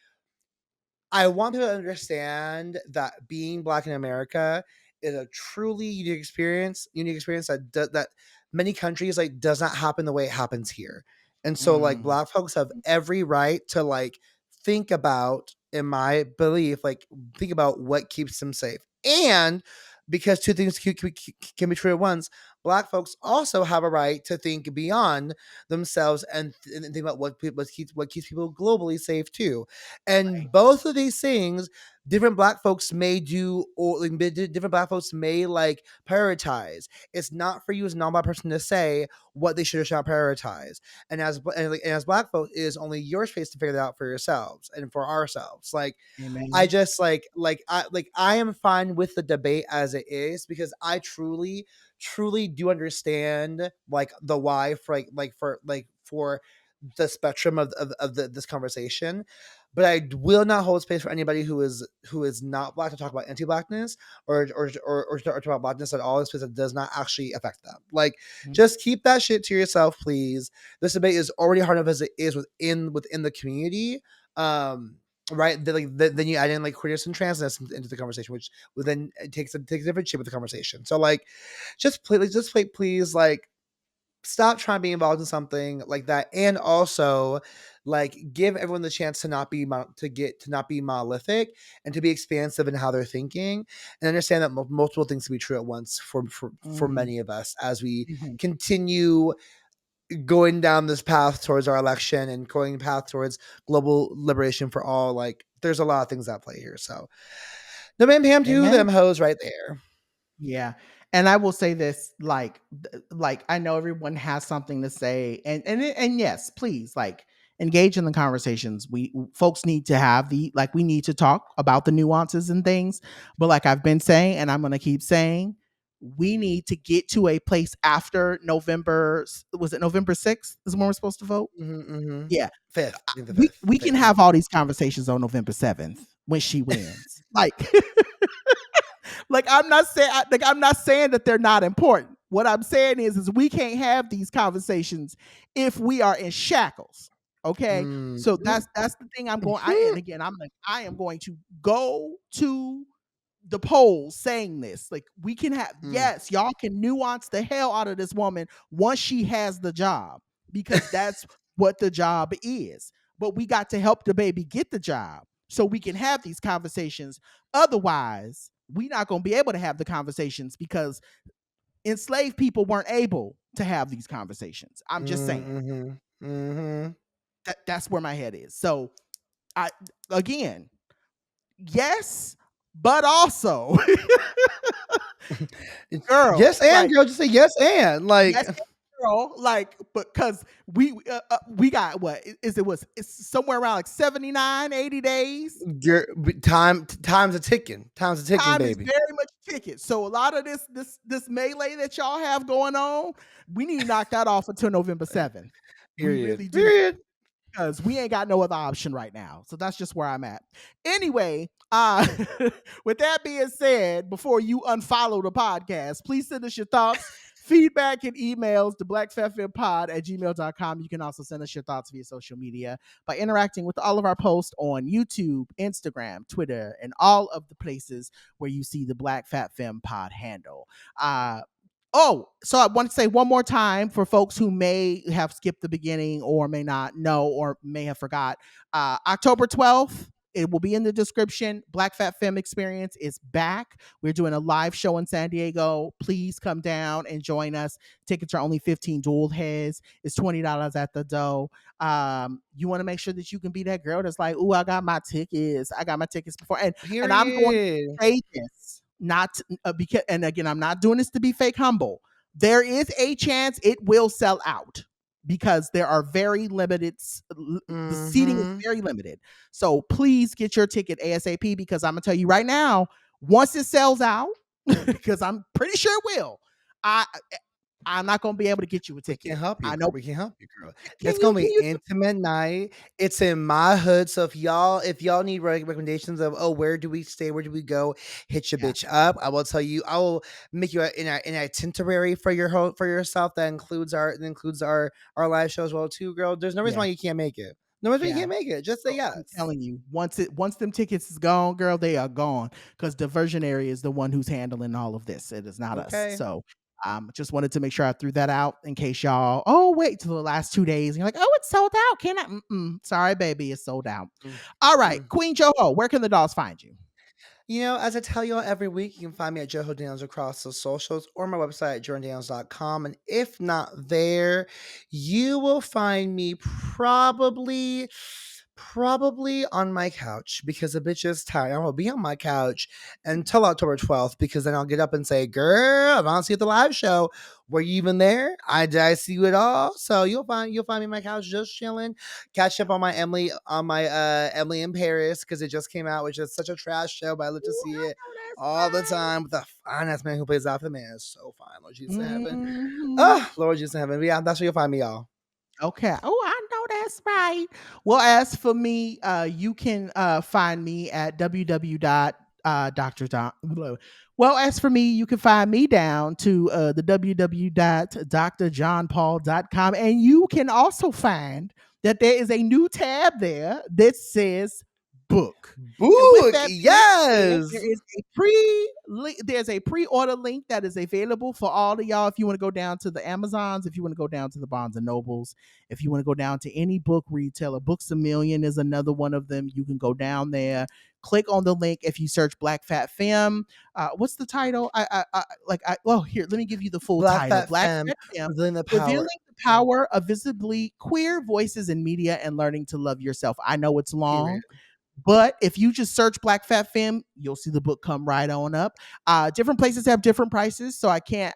Speaker 2: I want people to understand that being Black in America is a truly unique experience that many countries, like, does not happen the way it happens here. And so, like,
Speaker 1: Mm.
Speaker 2: Black folks have every right to, like, think about, in my belief, like, think about what keeps them safe. And because two things can be true at once, Black folks also have a right to think beyond themselves, and think about what keeps people globally safe too.
Speaker 1: Right.
Speaker 2: And both of these things, different Black folks may do, or like, different Black folks may, like, prioritize. It's not for you as a non-Black person to say what they should or should not prioritize. And as Black folks, it is only your space to figure that out for yourselves and for ourselves. Like, I
Speaker 1: Amen.
Speaker 2: just I am fine with the debate as it is, because I truly do understand, like, the why for the spectrum of this conversation. But I will not hold space for anybody who is not Black to talk about anti-Blackness, or to talk about Blackness at all in space that does not actually affect them. Like,
Speaker 1: Mhm.
Speaker 2: just keep that shit to yourself, please. This debate is already hard enough as it is within the community. Um, right? Then you add in, like, queerness and transness into the conversation, which will then takes a different shape of the conversation. So, like, please, like, stop trying to be involved in something like that, and also, like, give everyone the chance to not be monolithic, and to be expansive in how they're thinking, and understand that multiple things can be true at once for
Speaker 1: Mhm.
Speaker 2: many of us, as we
Speaker 1: Mhm.
Speaker 2: continue going down this path towards our election and going path towards global liberation for all. Like, there's a lot of things at play here. So, no, man, Pam, to them
Speaker 1: Amen.
Speaker 2: hoes right there.
Speaker 1: Yeah. And I will say this, like I know everyone has something to say, and yes, please, like, engage in the conversations. We folks need to have we need to talk about the nuances and things. But like I've been saying, and I'm gonna keep saying, we need to get to a place after November. Was it November 6th? Is when we're supposed to vote?
Speaker 2: Mm-hmm.
Speaker 1: Yeah,
Speaker 2: 5th. I think the
Speaker 1: we
Speaker 2: 5th.
Speaker 1: we can
Speaker 2: 5th.
Speaker 1: have all these conversations on November 7th when she wins. Like I'm not saying that they're not important. What I'm saying is we can't have these conversations if we are in shackles. Okay, so
Speaker 2: Mm-hmm.
Speaker 1: that's the thing. And again, I am going to go to the polls saying this. Like, we can have, yes, y'all can nuance the hell out of this woman once she has the job, because that's what the job is. But we got to help the baby get the job so we can have these conversations. Otherwise, we're not going to be able to have the conversations because enslaved people weren't able to have these conversations. I'm just saying.
Speaker 2: Mm-hmm. Mm-hmm.
Speaker 1: That's where my head is. So I again, yes, but also girl,
Speaker 2: Yes, and
Speaker 1: like,
Speaker 2: girl, just say yes, and like
Speaker 1: yes, girl, like, because we got what is it was it's somewhere around like 79, 80 days.
Speaker 2: time's a ticking. Time's a ticking,
Speaker 1: Time is
Speaker 2: baby.
Speaker 1: very much ticket. So a lot of this melee that y'all have going on, we need to knock that off until November 7th. We
Speaker 2: Period.
Speaker 1: really do,
Speaker 2: Period.
Speaker 1: because we ain't got no other option right now. So that's just where I'm at. Anyway, with that being said, before you unfollow the podcast, please send us your thoughts, feedback, and emails to blackfatfempod@gmail.com. You can also send us your thoughts via social media by interacting with all of our posts on YouTube, Instagram, Twitter, and all of the places where you see the Black Fat Femme Pod handle. Oh, so I want to say one more time for folks who may have skipped the beginning or may not know or may have forgot. October 12th, it will be in the description. Black Fat Femme Experience is back. We're doing a live show in San Diego. Please come down and join us. Tickets are only 15 dual heads. It's $20 at the door. You want to make sure that you can be that girl that's like, "Ooh, I got my tickets. I got my tickets before." And I'm going to
Speaker 2: Period.
Speaker 1: say this, not because, and again, I'm not doing this to be fake humble. There is a chance it will sell out because there are very limited. The seating is
Speaker 2: Mm-hmm.
Speaker 1: very limited. So please get your ticket ASAP, because I'm gonna tell you right now, once it sells out, because I'm pretty sure it will. I I'm not gonna be able to get you a
Speaker 2: We can
Speaker 1: ticket.
Speaker 2: help you,
Speaker 1: I
Speaker 2: girl.
Speaker 1: know.
Speaker 2: We can help you, girl.
Speaker 1: Can
Speaker 2: It's
Speaker 1: you?
Speaker 2: gonna
Speaker 1: Can
Speaker 2: be
Speaker 1: you?
Speaker 2: intimate night. It's in my hood. So if y'all need recommendations of where do we stay, where do we go, hit your
Speaker 1: Yeah.
Speaker 2: bitch up. I will tell you. I will make you an itinerary for for yourself that includes our live show as well too, girl. There's no reason
Speaker 1: Yeah.
Speaker 2: why you can't make it. No reason why you
Speaker 1: Yeah.
Speaker 2: can't make it. Just say
Speaker 1: I'm
Speaker 2: yes.
Speaker 1: telling you, once them tickets is gone, girl, they are gone, because Diversionary is the one who's handling all of this. It is not us.
Speaker 2: Okay.
Speaker 1: So just wanted to make sure I threw that out in case y'all, oh, wait till the last 2 days. And you're like, oh, it's sold out. Can I? Sorry, baby, it's sold out. All right,
Speaker 2: Mm-mm.
Speaker 1: Queen Joho, where can the dolls find you?
Speaker 2: As I tell you all every week, you can find me at Joho Daniels across the socials or my website at JordanDaniels.com. And if not there, you will find me probably on my couch because the bitch is tired. I will be on my couch until October 12th because then I'll get up and say, girl, if I don't see you at the live show, were you even there? Did I see you at all? So you'll find me on my couch just chilling, catch up on my Emily in Paris because it just came out, which is such a trash show, but I love to
Speaker 1: Ooh,
Speaker 2: see
Speaker 1: I
Speaker 2: it
Speaker 1: know that's
Speaker 2: all the
Speaker 1: right.
Speaker 2: time with the fine ass man who plays off the man is so fine. Lord Jesus in heaven.
Speaker 1: Mhm.
Speaker 2: Oh, Lord Jesus in heaven. But yeah, that's where you'll find me, y'all.
Speaker 1: Okay. Oh, I know that's right. Well, as for me, you can find me at Dr. Don. Well, as for me, you can find me down to the www.drjohnpaul.com. And you can also find that there is a new tab there that says book. And with
Speaker 2: Book,
Speaker 1: that being said,
Speaker 2: yes.
Speaker 1: there's a pre-order link that is available for all of y'all. If you want to go down to the Amazons, if you want to go down to the Barnes and Nobles, if you want to go down to any book retailer, Books a Million is another one of them. You can go down there, click on the link. If you search Black Fat Femme, what's the title? Well, here, let me give you the full
Speaker 2: Black
Speaker 1: title.
Speaker 2: Fat
Speaker 1: Black
Speaker 2: Femme,
Speaker 1: Fat Femme,
Speaker 2: revealing the
Speaker 1: revealing
Speaker 2: power.
Speaker 1: the power of visibly queer voices in media and learning to love yourself. I know it's long,
Speaker 2: Period.
Speaker 1: but if you just search Black Fat Femme, you'll see the book come right on up. Different places have different prices, so I can't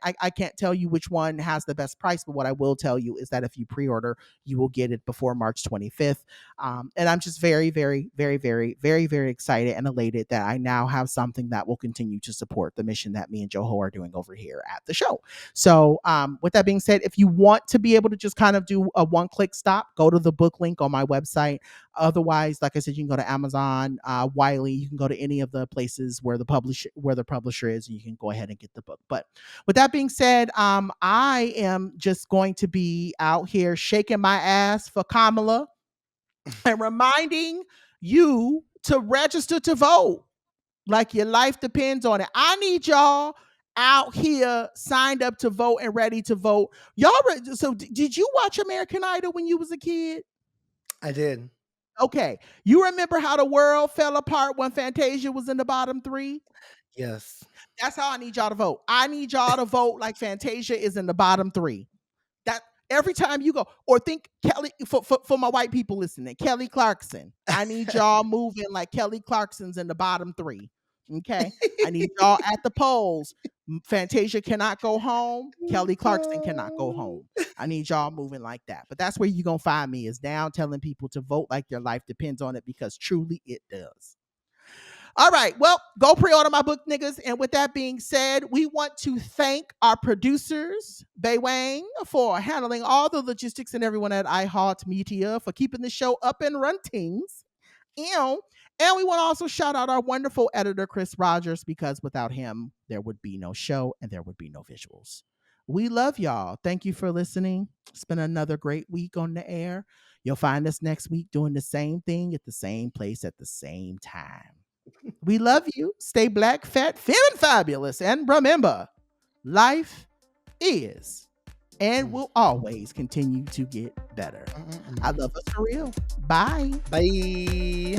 Speaker 1: tell you which one has the best price. But what I will tell you is that if you pre-order, you will get it before March 25th. And I'm just very, very, very, very, very, very excited and elated that I now have something that will continue to support the mission that me and Joho are doing over here at the show. So, with that being said, if you want to be able to just kind of do a one-click stop, go to the book link on my website. Otherwise, like I said, you can go to Amazon, Wiley. You can go to any of the places where the publisher is, and you can go ahead and get the book. But with that being said, I am just going to be out here shaking my ass for Kamala and reminding you to register to vote like your life depends on it. I need y'all out here signed up to vote and ready to vote. So did you watch American Idol when you was a kid?
Speaker 2: I did.
Speaker 1: Okay. You remember how the world fell apart when Fantasia was in the bottom 3?
Speaker 2: Yes.
Speaker 1: That's how I need y'all to vote. I need y'all to vote like Fantasia is in the bottom 3. That every time you go, or think Kelly, for my white people listening, Kelly Clarkson. I need y'all moving like Kelly Clarkson's in the bottom 3. Okay. I need y'all at the polls. Fantasia cannot go home. Kelly Clarkson cannot go home. I need y'all moving like that. But that's where you're going to find me, is down telling people to vote like their life depends on it, because truly it does. All right. Well, go pre-order my book, niggas. And with that being said, we want to thank our producers, Bay Wang, for handling all the logistics, and everyone at iHeartMedia for keeping the show up and running. And we want to also shout out our wonderful editor, Chris Rogers, because without him, there would be no show and there would be no visuals. We love y'all. Thank you for listening. It's been another great week on the air. You'll find us next week doing the same thing at the same place at the same time. We love you. Stay black, fat, femme, and fabulous. And remember, life is and will always continue to get better. I love us for real. Bye.
Speaker 2: Bye.